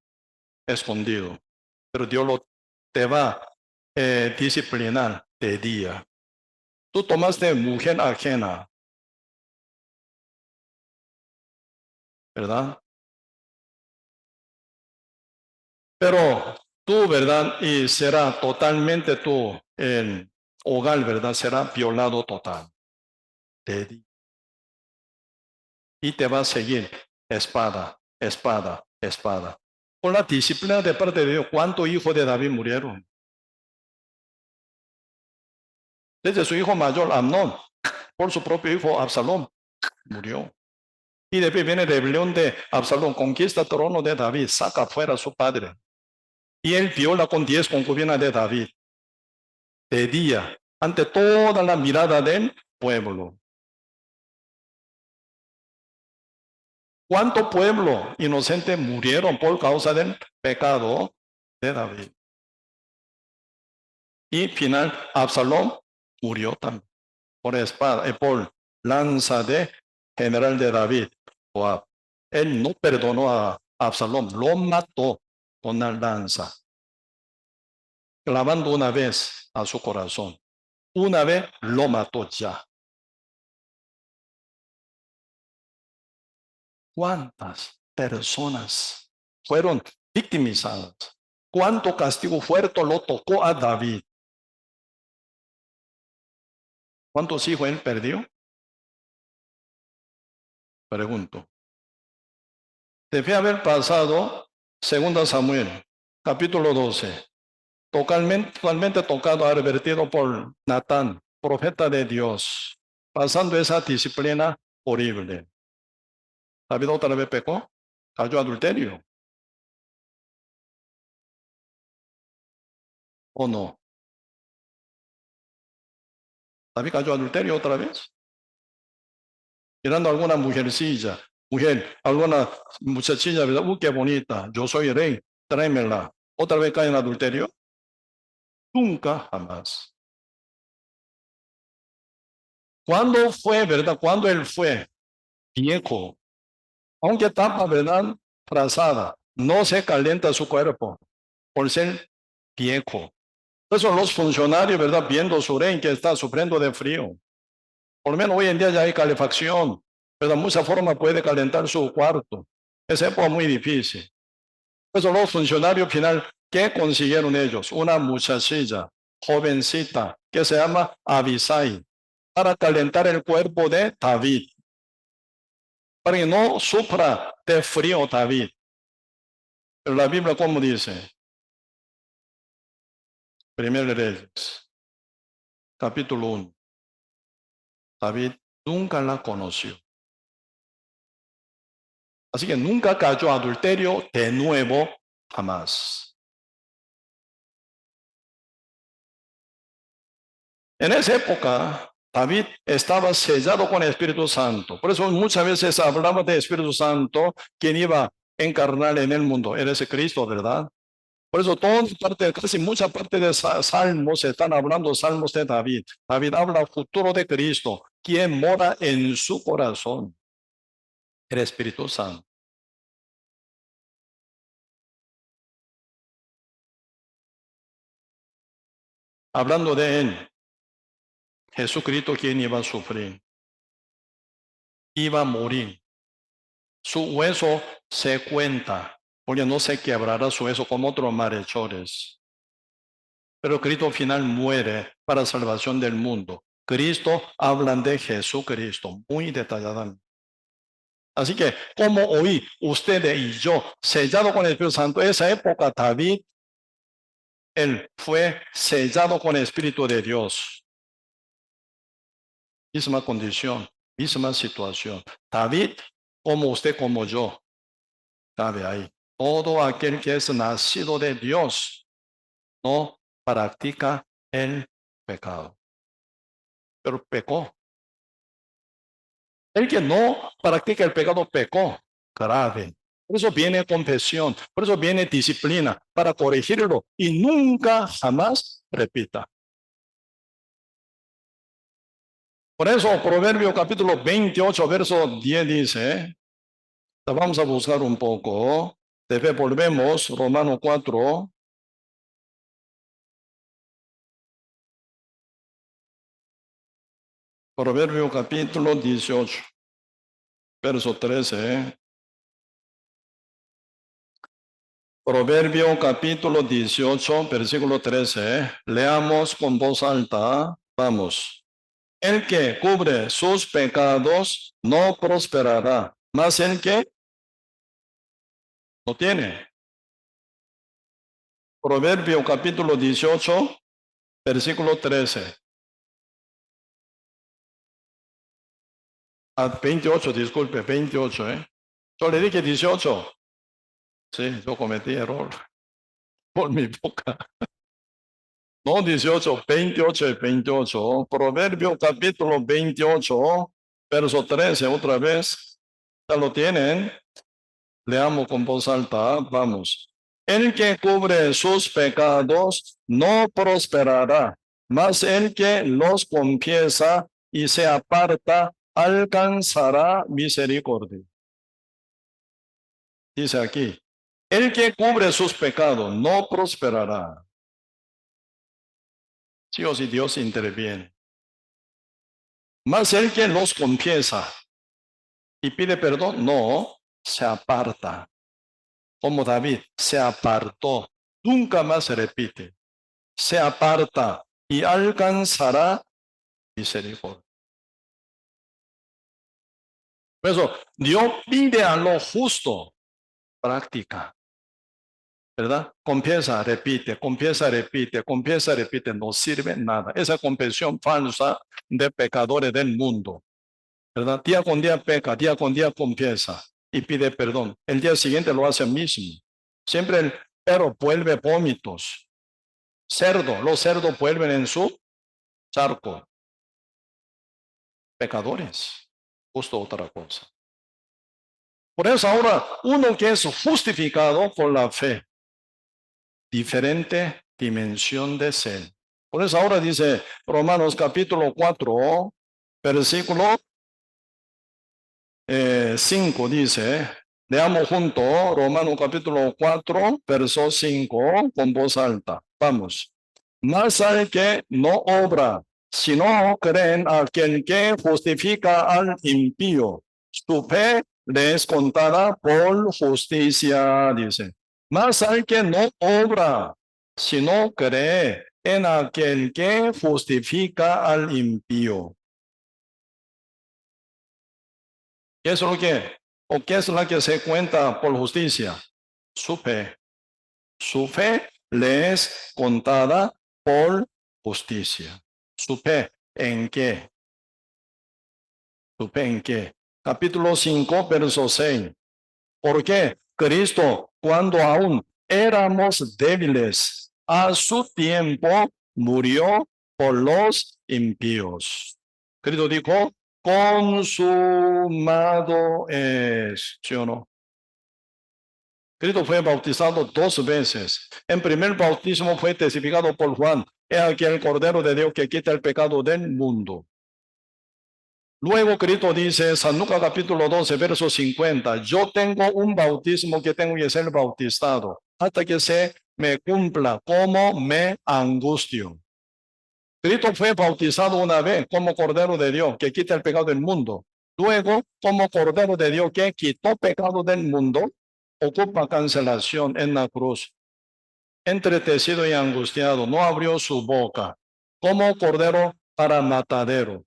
escondido, pero Dios te va a disciplinar de día. Tú tomaste mujer ajena, ¿verdad? Pero tú, ¿verdad? Y será totalmente tu el hogar, ¿verdad? Será violado total. Y te va a seguir espada, espada, espada. Por la disciplina de parte de Dios, ¿cuántos hijos de David murieron? Desde su hijo mayor, Amnón, por su propio hijo, Absalón, murió. Y después viene la rebelión de Absalón, conquista el trono de David, saca fuera a su padre. Y él viola con 10 concubinas de David, de día, ante toda la mirada del pueblo. ¿Cuánto pueblo inocente murieron por causa del pecado de David? Y final, Absalón murió también por espada, por lanza de general de David. Joab. Él no perdonó a Absalón, lo mató con una lanza, clavando una vez a su corazón. Una vez lo mató ya. ¿Cuántas personas fueron victimizadas? ¿Cuánto castigo fuerte lo tocó a David? ¿Cuántos hijos él perdió? Pregunto. Debe haber pasado 2 Samuel, capítulo 12, totalmente tocado, advertido por Natán, profeta de Dios, pasando esa disciplina horrible. David otra vez pecó, cayó adulterio, ¿o no? David cayó adulterio otra vez, mirando a alguna mujercilla, alguna muchachilla, ¿verdad? Qué bonita, yo soy rey, tráemela. ¿Otra vez cae en adulterio? Nunca, jamás. ¿Cuándo fue, verdad? ¿Cuándo él fue viejo? Aunque tapa, ¿verdad? Trazada, no se calienta su cuerpo por ser viejo. Por eso los funcionarios, ¿verdad? Viendo su rey que está sufriendo de frío. Por lo menos hoy en día ya hay calefacción, pero de mucha forma puede calentar su cuarto. Es época muy difícil. Por eso los funcionarios final, ¿qué consiguieron ellos? Una muchachilla, jovencita, que se llama Abisai, para calentar el cuerpo de David, para que no sufra de frío David. Pero la Biblia, ¿cómo dice? Primero Reyes, capítulo 1. David nunca la conoció. Así que nunca cayó adulterio de nuevo, jamás. En esa época, David estaba sellado con el Espíritu Santo. Por eso muchas veces hablaba de Espíritu Santo, quien iba a encarnar en el mundo. Era ese Cristo, ¿verdad? Por eso casi mucha parte de salmos están hablando salmos de David. David habla futuro de Cristo, quien mora en su corazón, el Espíritu Santo. Hablando de él, Jesucristo quien iba a sufrir, iba a morir. Su hueso se cuenta, porque no se quebrará su hueso como otros malhechores. Pero Cristo final muere para salvación del mundo. Cristo hablan de Jesucristo muy detalladamente. Así que, como hoy ustedes y yo, sellado con el Espíritu Santo, esa época David él fue sellado con el Espíritu de Dios. Misma condición, misma situación. David, como usted, como yo, cabe ahí. Todo aquel que es nacido de Dios no practica el pecado. Pero pecó. El que no practica el pecado pecó. Grave. Por eso viene confesión, por eso viene disciplina para corregirlo y nunca jamás repita. Por eso Proverbio capítulo 28, verso 10 dice, vamos a buscar un poco, después volvemos, Romano 4, Proverbio capítulo 18, verso 13. Proverbio capítulo 18, versículo 13. Leamos con voz alta. Vamos. El que cubre sus pecados no prosperará, mas el que no tiene. Proverbio capítulo 18, versículo 13. 28, disculpe, 28, Yo le dije 18. Sí, yo cometí error por mi boca. No 18, 28 y 28. Proverbio capítulo 28, verso 13, otra vez. ¿Ya lo tienen? Leamos con voz alta. Vamos. El que cubre sus pecados no prosperará, mas el que los confiesa y se aparta alcanzará misericordia. Dice aquí, el que cubre sus pecados no prosperará. Sí o sí, Dios interviene. Mas el que los confiesa y pide perdón, no, se aparta. Como David, se apartó. Nunca más se repite. Se aparta y alcanzará misericordia. Por eso, Dios pide a lo justo práctica. ¿Verdad? Confiesa, repite, confiesa, repite, confiesa, repite, no sirve nada. Esa confesión falsa de pecadores del mundo. ¿Verdad? Día con día peca, día con día confiesa y pide perdón. El día siguiente lo hace mismo. Siempre el perro vuelve vómitos. Cerdo, los cerdos vuelven en su charco. Pecadores. Justo otra cosa. Por eso ahora, uno que es justificado por la fe, diferente dimensión de ser. Por eso ahora dice Romanos capítulo 4, versículo 5 dice, leamos juntos Romanos capítulo 4, verso 5 con voz alta. Vamos. Mas al que no obra, sino creen a aquel que justifica al impío, su fe le es contada por justicia, dice. Mas al que no obra, sino cree en aquel que justifica al impío. ¿Qué es lo que? ¿O qué es la que se cuenta por justicia? Su fe. Su fe le es contada por justicia. ¿Su fe en qué? ¿Su fe en qué? Capítulo 5, verso 6. ¿Por qué? Cristo, cuando aún éramos débiles, a su tiempo murió por los impíos. Cristo dijo, consumado es, ¿sí o no? Cristo fue bautizado 2 veces. En primer bautismo fue testificado por Juan. He aquí el Cordero de Dios que quita el pecado del mundo. Luego Cristo dice, San Lucas capítulo 12, verso 50, yo tengo un bautismo que tengo que ser bautizado hasta que se me cumpla, como me angustio. Cristo fue bautizado una vez como Cordero de Dios que quita el pecado del mundo. Luego, como Cordero de Dios que quitó pecado del mundo, ocupa cancelación en la cruz. Entretecido y angustiado, no abrió su boca, como Cordero para matadero.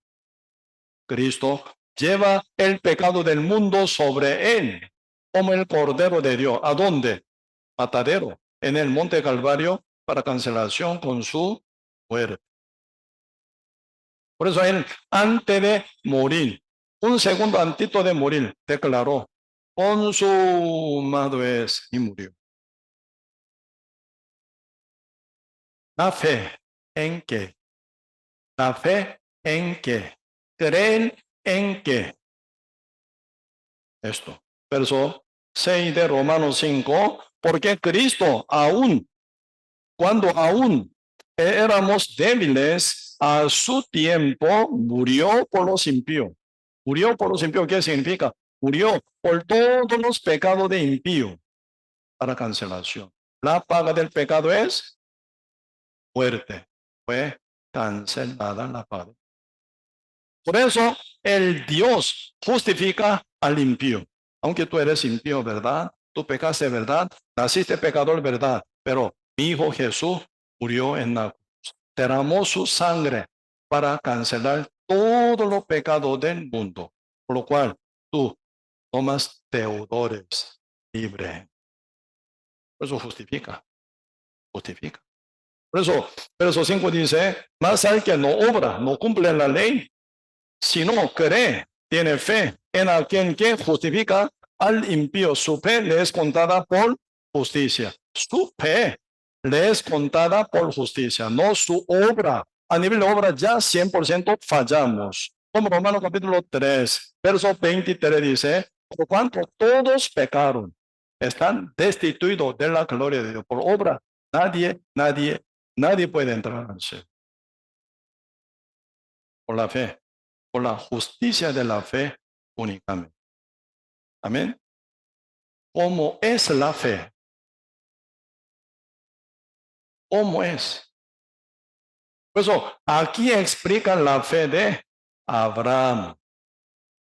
Cristo lleva el pecado del mundo sobre él, como el Cordero de Dios. ¿A dónde? Matadero. En el Monte Calvario para cancelación con su muerte. Por eso él, antes de morir, un segundo antes de morir, declaró, consumado es, y murió. La fe en qué, la fe en qué, creen en qué. Esto, verso 6 de Romanos 5, porque Cristo aún, cuando aún éramos débiles, a su tiempo murió por los impíos. Murió por los impíos, ¿qué significa? Murió por todos los pecados de impío para cancelación. La paga del pecado es muerte. Fue cancelada la paga. Por eso el Dios justifica al impío. Aunque tú eres impío, ¿verdad? Tú pecaste, ¿verdad? Naciste pecador, ¿verdad? Pero mi Hijo Jesús murió en la cruz. Derramó su sangre para cancelar todos los pecados del mundo. Por lo cual tú tomas deudores libre. Por eso justifica. Justifica. Por eso, verso 5 dice, más al que no obra, no cumple la ley, si no cree, tiene fe en aquel que justifica al impío. Su fe le es contada por justicia. Su fe le es contada por justicia, no su obra. A nivel de obra ya 100% fallamos. Como Romanos capítulo 3, verso 23 dice, por cuanto todos pecaron, están destituidos de la gloria de Dios. Por obra, nadie puede entrar al cielo. Por la fe. Por la justicia de la fe únicamente. Amén. ¿Cómo es la fe? ¿Cómo es? Por eso, aquí explica la fe de Abraham.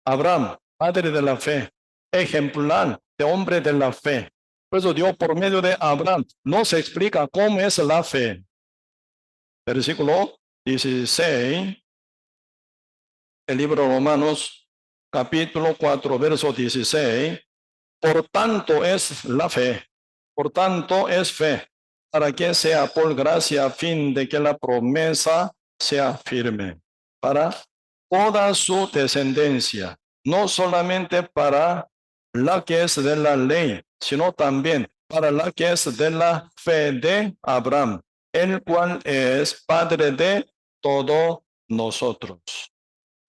Abraham, padre de la fe, ejemplar de hombre de la fe. Por eso Dios por medio de Abraham nos explica cómo es la fe. Versículo 16, el libro de Romanos, capítulo 4, verso 16. Por tanto es la fe, por tanto es fe, para que sea por gracia a fin de que la promesa sea firme para toda su descendencia, no solamente para la que es de la ley, sino también para la que es de la fe de Abraham, el cual es padre de todos nosotros.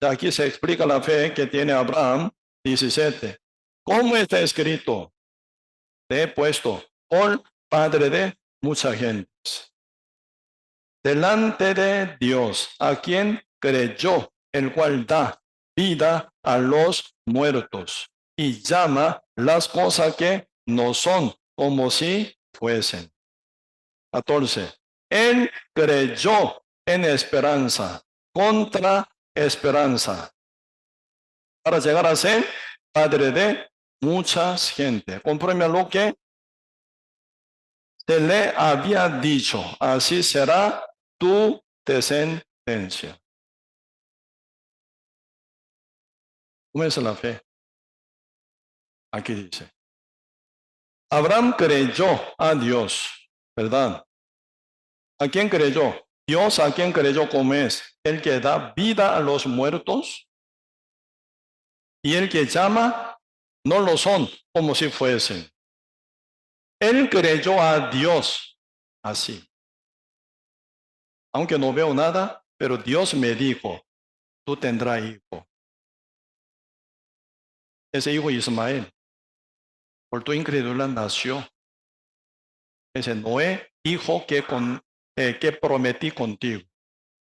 Aquí se explica la fe que tiene Abraham, 17. ¿Cómo está escrito? Te he puesto por padre de muchas gentes. Delante de Dios, a quien creyó, el cual da vida a los muertos y llama las cosas que no son como si fuesen. 14. Él creyó en esperanza, contra esperanza, para llegar a ser padre de muchas gente, conforme a lo que se le había dicho, así será tu descendencia. ¿Cómo es la fe? Aquí dice, Abraham creyó a Dios, ¿verdad? ¿A quién creyó? Dios, ¿a quién creyó? ¿Cómo es? El que da vida a los muertos y el que llama, no lo son como si fuesen. Él creyó a Dios así. Aunque no veo nada, pero Dios me dijo, tú tendrás hijo. Ese hijo Ismael, por tu incredulidad nació. Ese Noé, hijo que prometí contigo.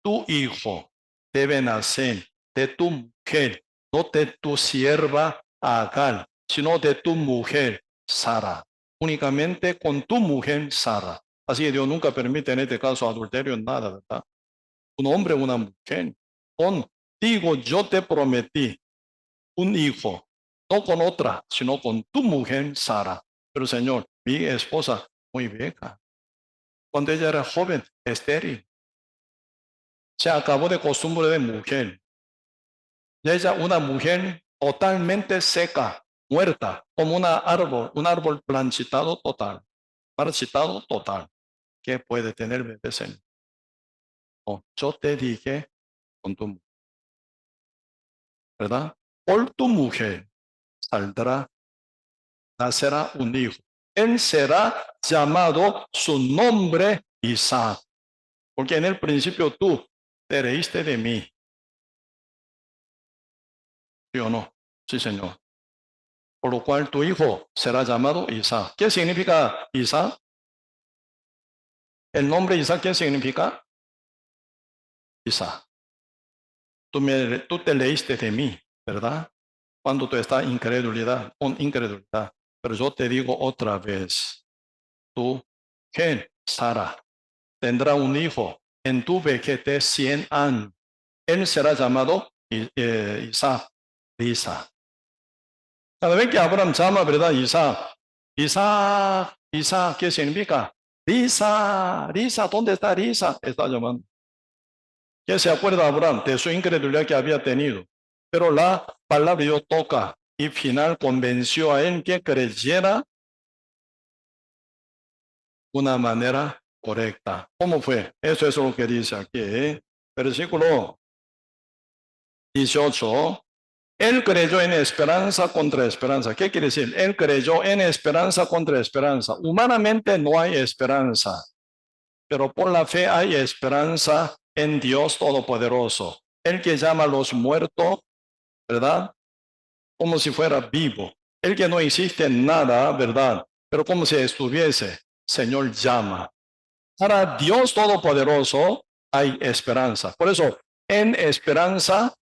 Tu hijo debe nacer de tu mujer, no de tu sierva Agar, sino de tu mujer Sara. Únicamente con tu mujer Sara. Así que Dios nunca permite en este caso adulterio en nada, ¿verdad? Un hombre, una mujer. Contigo yo te prometí un hijo, no con otra, sino con tu mujer Sara. Pero Señor, mi esposa muy vieja. Cuando ella era joven, estéril. Se acabó de costumbre de mujer. Y ella, una mujer totalmente seca, muerta, como un árbol marchitado total. Marchitado total. qué puede tener bebés en? No, yo te dije con tu mujer, ¿verdad? Por tu mujer saldrá, nacerá un hijo. Él será llamado su nombre Isaac, porque en el principio tú te reíste de mí, ¿sí o no? Sí, Señor. Por lo cual tu hijo será llamado Isaac. ¿Qué significa Isaac? El nombre Isaac, ¿qué significa? Isaac. Tú te leíste de mí, ¿verdad? Cuando tú estás incredulidad. Pero yo te digo otra vez, tú, ¿quién? Sara, tendrá un hijo en tu vejez 100 años. Él será llamado Isaac, Isaac. Cada vez que Abraham llama, ¿verdad? Isaac, Isaac, Isaac, ¿qué significa? Risa, Risa, ¿dónde está Risa? Está llamando. ¿Qué se acuerda Abraham de su incredulidad que había tenido? Pero la palabra de Dios toca y final convenció a él que creyera de una manera correcta. ¿Cómo fue? Eso es lo que dice aquí. Versículo 18. Él creyó en esperanza contra esperanza. ¿Qué quiere decir? Él creyó en esperanza contra esperanza. Humanamente no hay esperanza, pero por la fe hay esperanza en Dios Todopoderoso. El que llama a los muertos, ¿verdad? Como si fuera vivo. El que no existe nada, ¿verdad? Pero como si estuviese, Señor llama. Para Dios Todopoderoso hay esperanza. Por eso, en esperanza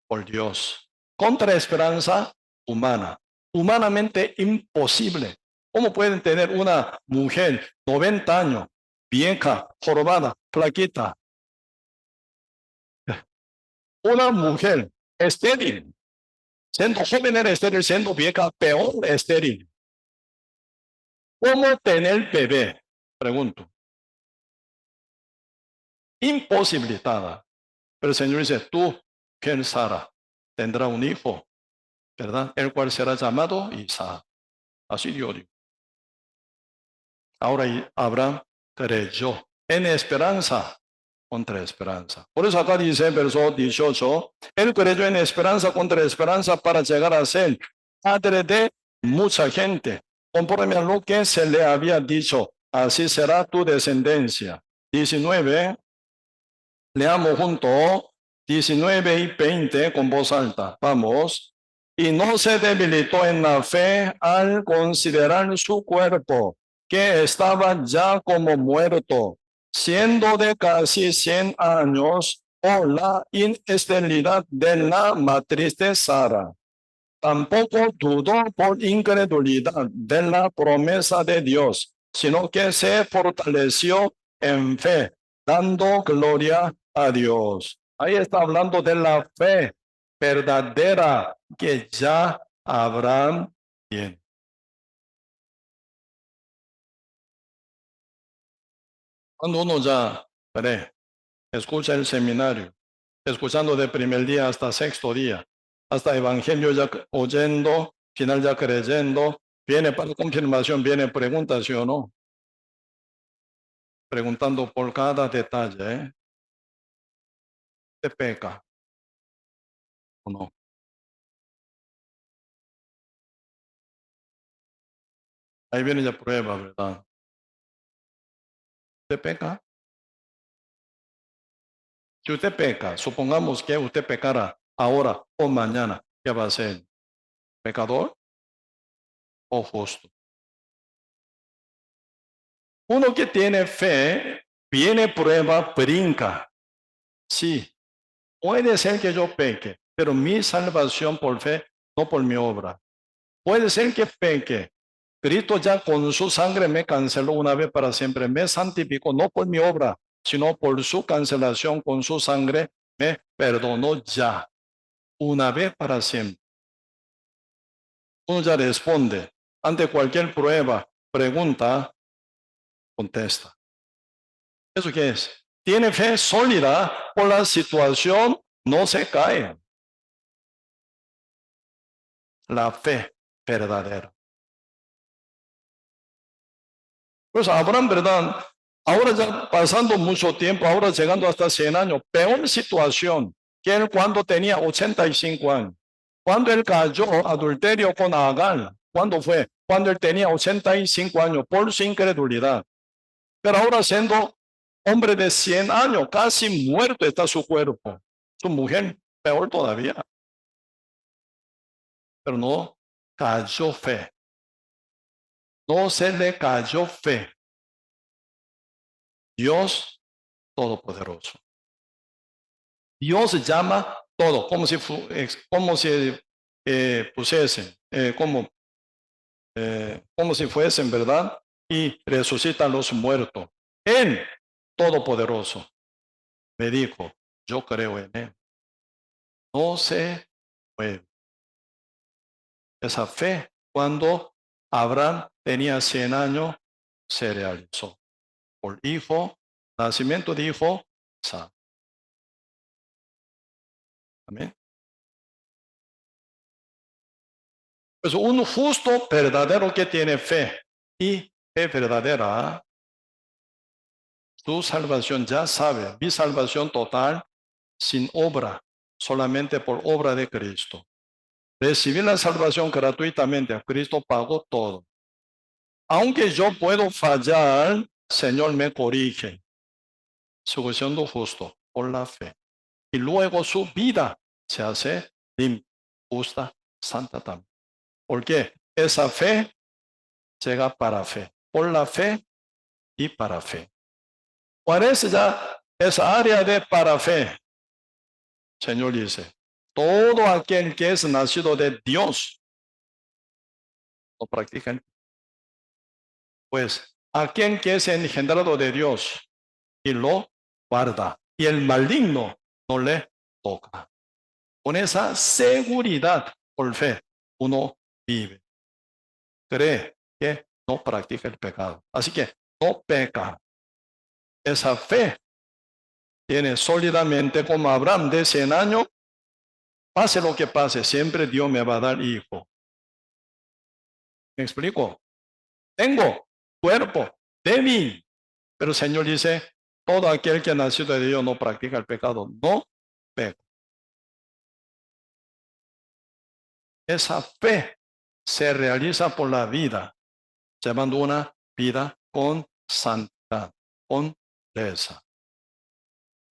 por Dios. Contra esperanza humana. Humanamente imposible. ¿Cómo pueden tener una mujer 90 años, vieja, jorobada, flaquita? Una mujer estéril. Siendo joven era estéril, siendo vieja, peor estéril. ¿Cómo tener bebé? Pregunto. Imposibilitada. Pero el Señor dice, tú, que Sara, tendrá un hijo, ¿verdad? El cual será llamado Isaac. Así Dios dijo. Ahora Abraham creyó en esperanza contra esperanza. Por eso acá dice, verso 18, él creyó en esperanza contra esperanza para llegar a ser padre de mucha gente, conforme a lo que se le había dicho, así será tu descendencia. 19, leamos junto, 19 y 20 con voz alta. Vamos. Y no se debilitó en la fe al considerar su cuerpo, que estaba ya como muerto, siendo de casi 100 años, por la inesterilidad de la matriz de Sara. Tampoco dudó por incredulidad de la promesa de Dios, sino que se fortaleció en fe, dando gloria a Dios. Ahí está hablando de la fe verdadera que ya Abraham tiene. Cuando uno ya escucha el seminario, escuchando de primer día hasta sexto día, hasta evangelio ya oyendo, final ya creyendo, viene para confirmación, viene pregunta, ¿sí o no? Preguntando por cada detalle, ¿eh? ¿Te peca o no? Ahí viene la prueba, ¿verdad? ¿Te peca? Si usted peca, supongamos que usted pecara ahora o mañana, ¿qué va a ser? ¿Pecador o justo? Uno que tiene fe, viene prueba, brinca. Sí, puede ser que yo peque, pero mi salvación por fe, no por mi obra. Puede ser que peque. Cristo ya con su sangre me canceló una vez para siempre, me santificó, no por mi obra, sino por su cancelación con su sangre, me perdonó ya, una vez para siempre. Uno ya responde ante cualquier prueba, pregunta, contesta. ¿Eso qué es? Tiene fe sólida por la situación, no se cae. La fe verdadera. Pues Abraham, ¿verdad? Ahora ya pasando mucho tiempo, ahora llegando hasta 100 años, peor situación que él cuando tenía 85 años. Cuando él cayó adulterio con Agar, ¿cuándo fue? Cuando él tenía 85 años por su incredulidad. Pero ahora siendo hombre de 100 años, casi muerto está su cuerpo. Su mujer, peor todavía. Pero no cayó fe. No se le cayó fe. Dios Todopoderoso. Dios llama todo, como si pusiesen, como si fuesen, ¿verdad? Y resucitan los muertos. Él, Todopoderoso, me dijo, yo creo en Él. No se mueve. Esa fe, cuando Abraham tenía 100 años, se realizó. Por hijo, nacimiento de hijo, Isaac. Amén. Pues un justo verdadero que tiene fe y fe verdadera, tu salvación ya sabe, mi salvación total sin obra, solamente por obra de Cristo. Recibir la salvación gratuitamente, Cristo pagó todo. Aunque yo puedo fallar, Señor me corrige, siendo justo por la fe. Y luego su vida se hace limpia, justa, santa también. ¿Por qué? Esa fe llega para fe, por la fe y para fe. ¿Cuál es ya esa área de para fe? Señor dice, todo aquel que es nacido de Dios lo practica. Pues aquel que es engendrado de Dios y lo guarda, y el maligno no le toca. Con esa seguridad por fe, uno vive. Cree que no practica el pecado. Así que no peca. Esa fe tiene sólidamente como Abraham de 100 años. Pase lo que pase, siempre Dios me va a dar hijo. ¿Me explico? Tengo cuerpo débil, pero el Señor dice, todo aquel que ha nacido de Dios no practica el pecado, no peca. Esa fe se realiza por la vida, llevando una vida con santidad, con pureza.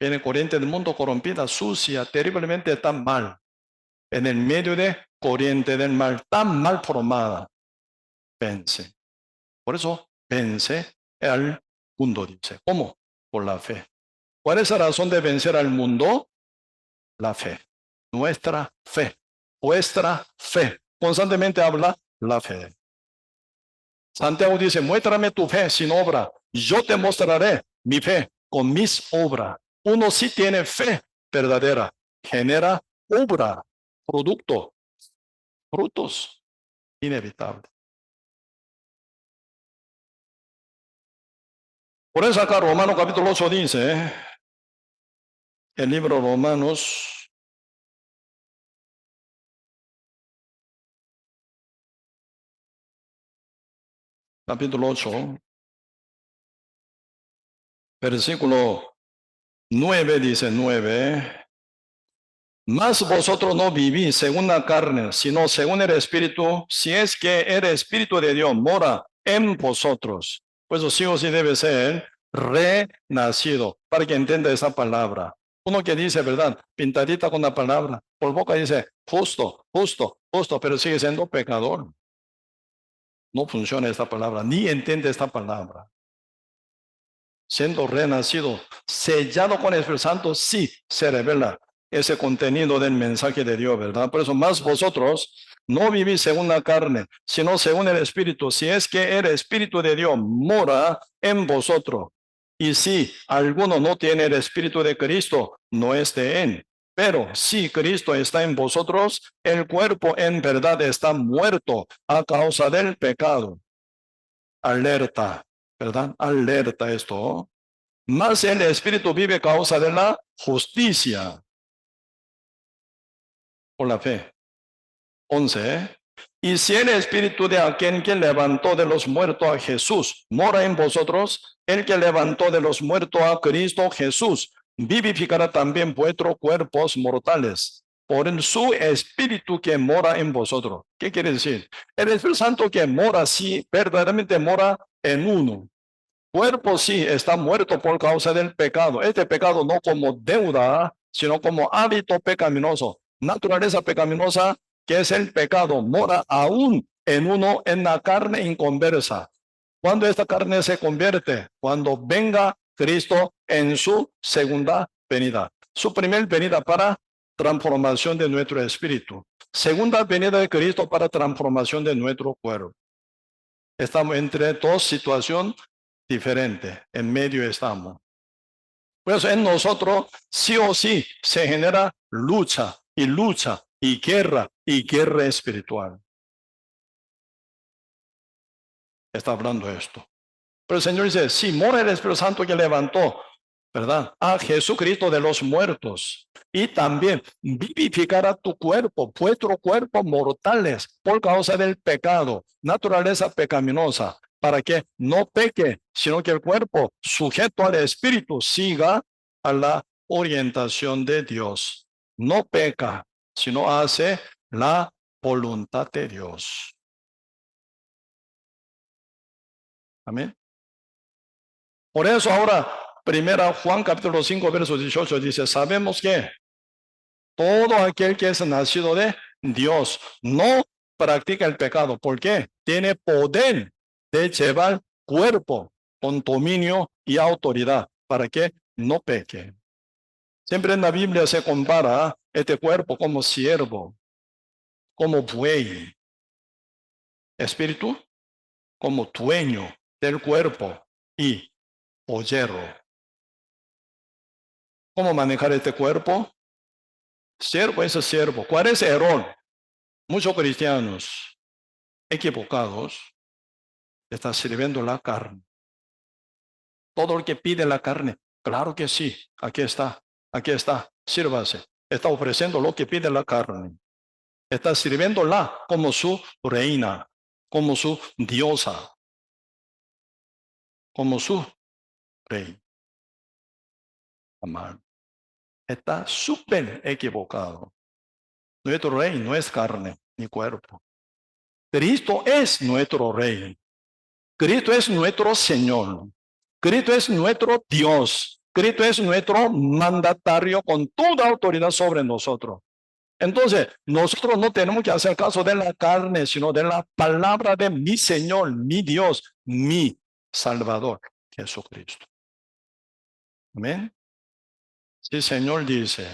Viene corriente del mundo corrompida, sucia, terriblemente tan mal. En el medio de corriente del mal, tan mal formada, vence. Por eso vence al mundo, dice. ¿Cómo? Por la fe. ¿Cuál es la razón de vencer al mundo? La fe. Nuestra fe. Vuestra fe. Constantemente habla la fe. Santiago dice, muéstrame tu fe sin obra. Yo te mostraré mi fe con mis obras. Uno sí tiene fe verdadera. Genera obra, producto, frutos. Inevitable. Por eso acá Romanos capítulo 8 dice, el libro Romanos, capítulo 8, versículo 9 dice 9, mas vosotros no vivís según la carne, sino según el Espíritu, si es que el Espíritu de Dios mora en vosotros. Pues sí o sí debe ser renacido, para que entienda esa palabra. Uno que dice, ¿verdad? Pintadita con la palabra, por boca dice, justo, justo, justo, pero sigue siendo pecador. No funciona esta palabra, ni entiende esta palabra. Siendo renacido, sellado con el Espíritu Santo, sí se revela ese contenido del mensaje de Dios, ¿verdad? Por eso más vosotros no vivís según la carne, sino según el Espíritu, si es que el Espíritu de Dios mora en vosotros. Y si alguno no tiene el Espíritu de Cristo, no es de él. Pero si Cristo está en vosotros, el cuerpo en verdad está muerto a causa del pecado. Alerta, ¿verdad? Alerta esto. Más el Espíritu vive a causa de la justicia por la fe. 11. Y si el espíritu de aquel que levantó de los muertos a Jesús mora en vosotros, el que levantó de los muertos a Cristo Jesús vivificará también vuestros cuerpos mortales por su espíritu que mora en vosotros. ¿Qué quiere decir? El Espíritu Santo que mora, sí, verdaderamente mora en uno. Cuerpo sí está muerto por causa del pecado. Este pecado no como deuda, sino como hábito pecaminoso. Naturaleza pecaminosa, que es el pecado, mora aún en uno, en la carne inconversa. Cuando esta carne se convierte, cuando venga Cristo en su segunda venida. Su primer venida para transformación de nuestro espíritu. Segunda venida de Cristo para transformación de nuestro cuerpo. Estamos entre dos situaciones diferentes. En medio estamos. Pues en nosotros sí o sí se genera lucha y guerra espiritual. Está hablando esto. Pero el Señor dice, si mora el Espíritu Santo que levantó, ¿verdad? A Jesucristo de los muertos. Y también vivificará tu cuerpo, vuestro cuerpo mortales por causa del pecado, naturaleza pecaminosa, para que no peque, sino que el cuerpo sujeto al Espíritu siga a la orientación de Dios. No peca, sino hace la voluntad de Dios. Amén. Por eso ahora, primera Juan capítulo 5, verso 18 dice, sabemos que todo aquel que es nacido de Dios no practica el pecado. ¿Por qué? Tiene poder de llevar cuerpo con dominio y autoridad para que no peque. Siempre en la Biblia se compara este cuerpo como siervo, como buey, espíritu como dueño del cuerpo y pollero. ¿Cómo manejar este cuerpo? Siervo es siervo. ¿Cuál es el error? Muchos cristianos equivocados están sirviendo la carne. Todo el que pide la carne, claro que sí, aquí está, sírvase. Está ofreciendo lo que pide la carne. Está sirviéndola como su reina, como su diosa, como su rey. Amado. Está súper equivocado. Nuestro rey no es carne ni cuerpo. Cristo es nuestro rey. Cristo es nuestro Señor. Cristo es nuestro Dios. Cristo es nuestro mandatario con toda autoridad sobre nosotros. Entonces, nosotros no tenemos que hacer caso de la carne, sino de la palabra de mi Señor, mi Dios, mi Salvador, Jesucristo. Amén. Si el Señor dice,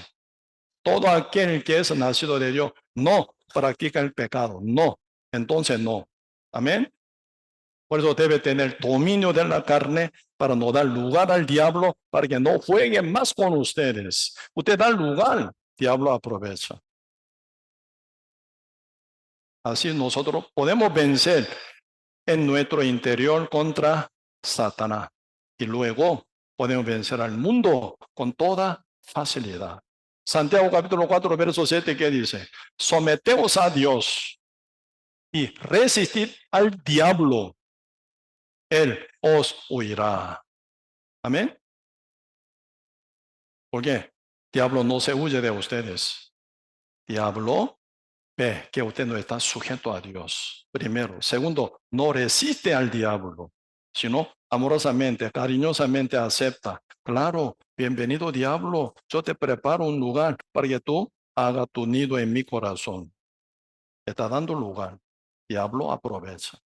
todo aquel que es nacido de Dios no practica el pecado, no, entonces no. Amén. Por eso debe tener dominio de la carne para no dar lugar al diablo, para que no juegue más con ustedes. Usted da lugar, diablo aprovecha. Así nosotros podemos vencer en nuestro interior contra Satanás. Y luego podemos vencer al mundo con toda facilidad. Santiago capítulo 4, verso 7, ¿qué dice? Someteos a Dios y resistid al diablo. Él os huirá. Amén. ¿Por qué? Diablo no se huye de ustedes. Diablo ve que usted no está sujeto a Dios. Primero. Segundo, no resiste al diablo, sino amorosamente, cariñosamente acepta. Claro, bienvenido diablo. Yo te preparo un lugar para que tú hagas tu nido en mi corazón. Está dando lugar. Diablo aprovecha.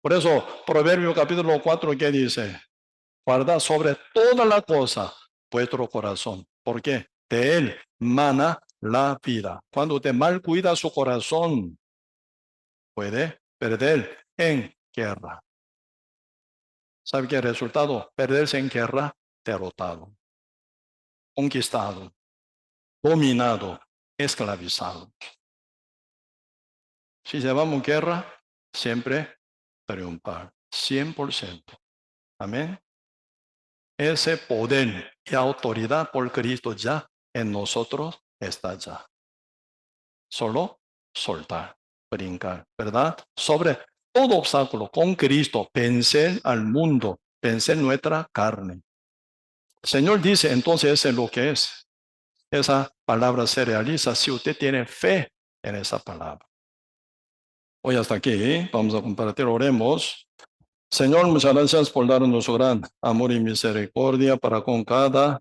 Por eso, Proverbio capítulo 4, ¿qué dice? Guarda sobre toda la cosa vuestro corazón. ¿Por qué? De él mana la vida. Cuando usted mal cuida su corazón, puede perder en guerra. ¿Sabe qué resultado? Perderse en guerra, derrotado, conquistado, dominado, esclavizado. Si llevamos guerra, siempre triunfar, 100%. Amén. Ese poder y autoridad por Cristo ya en nosotros está ya. Solo soltar, brincar, ¿verdad? Sobre todo obstáculo, con Cristo, vencer al mundo, vencer nuestra carne. El Señor dice, entonces ese es lo que es. Esa palabra se realiza si usted tiene fe en esa palabra. Hoy hasta aquí, vamos a compartir, oremos. Señor, muchas gracias por darnos su gran amor y misericordia para con cada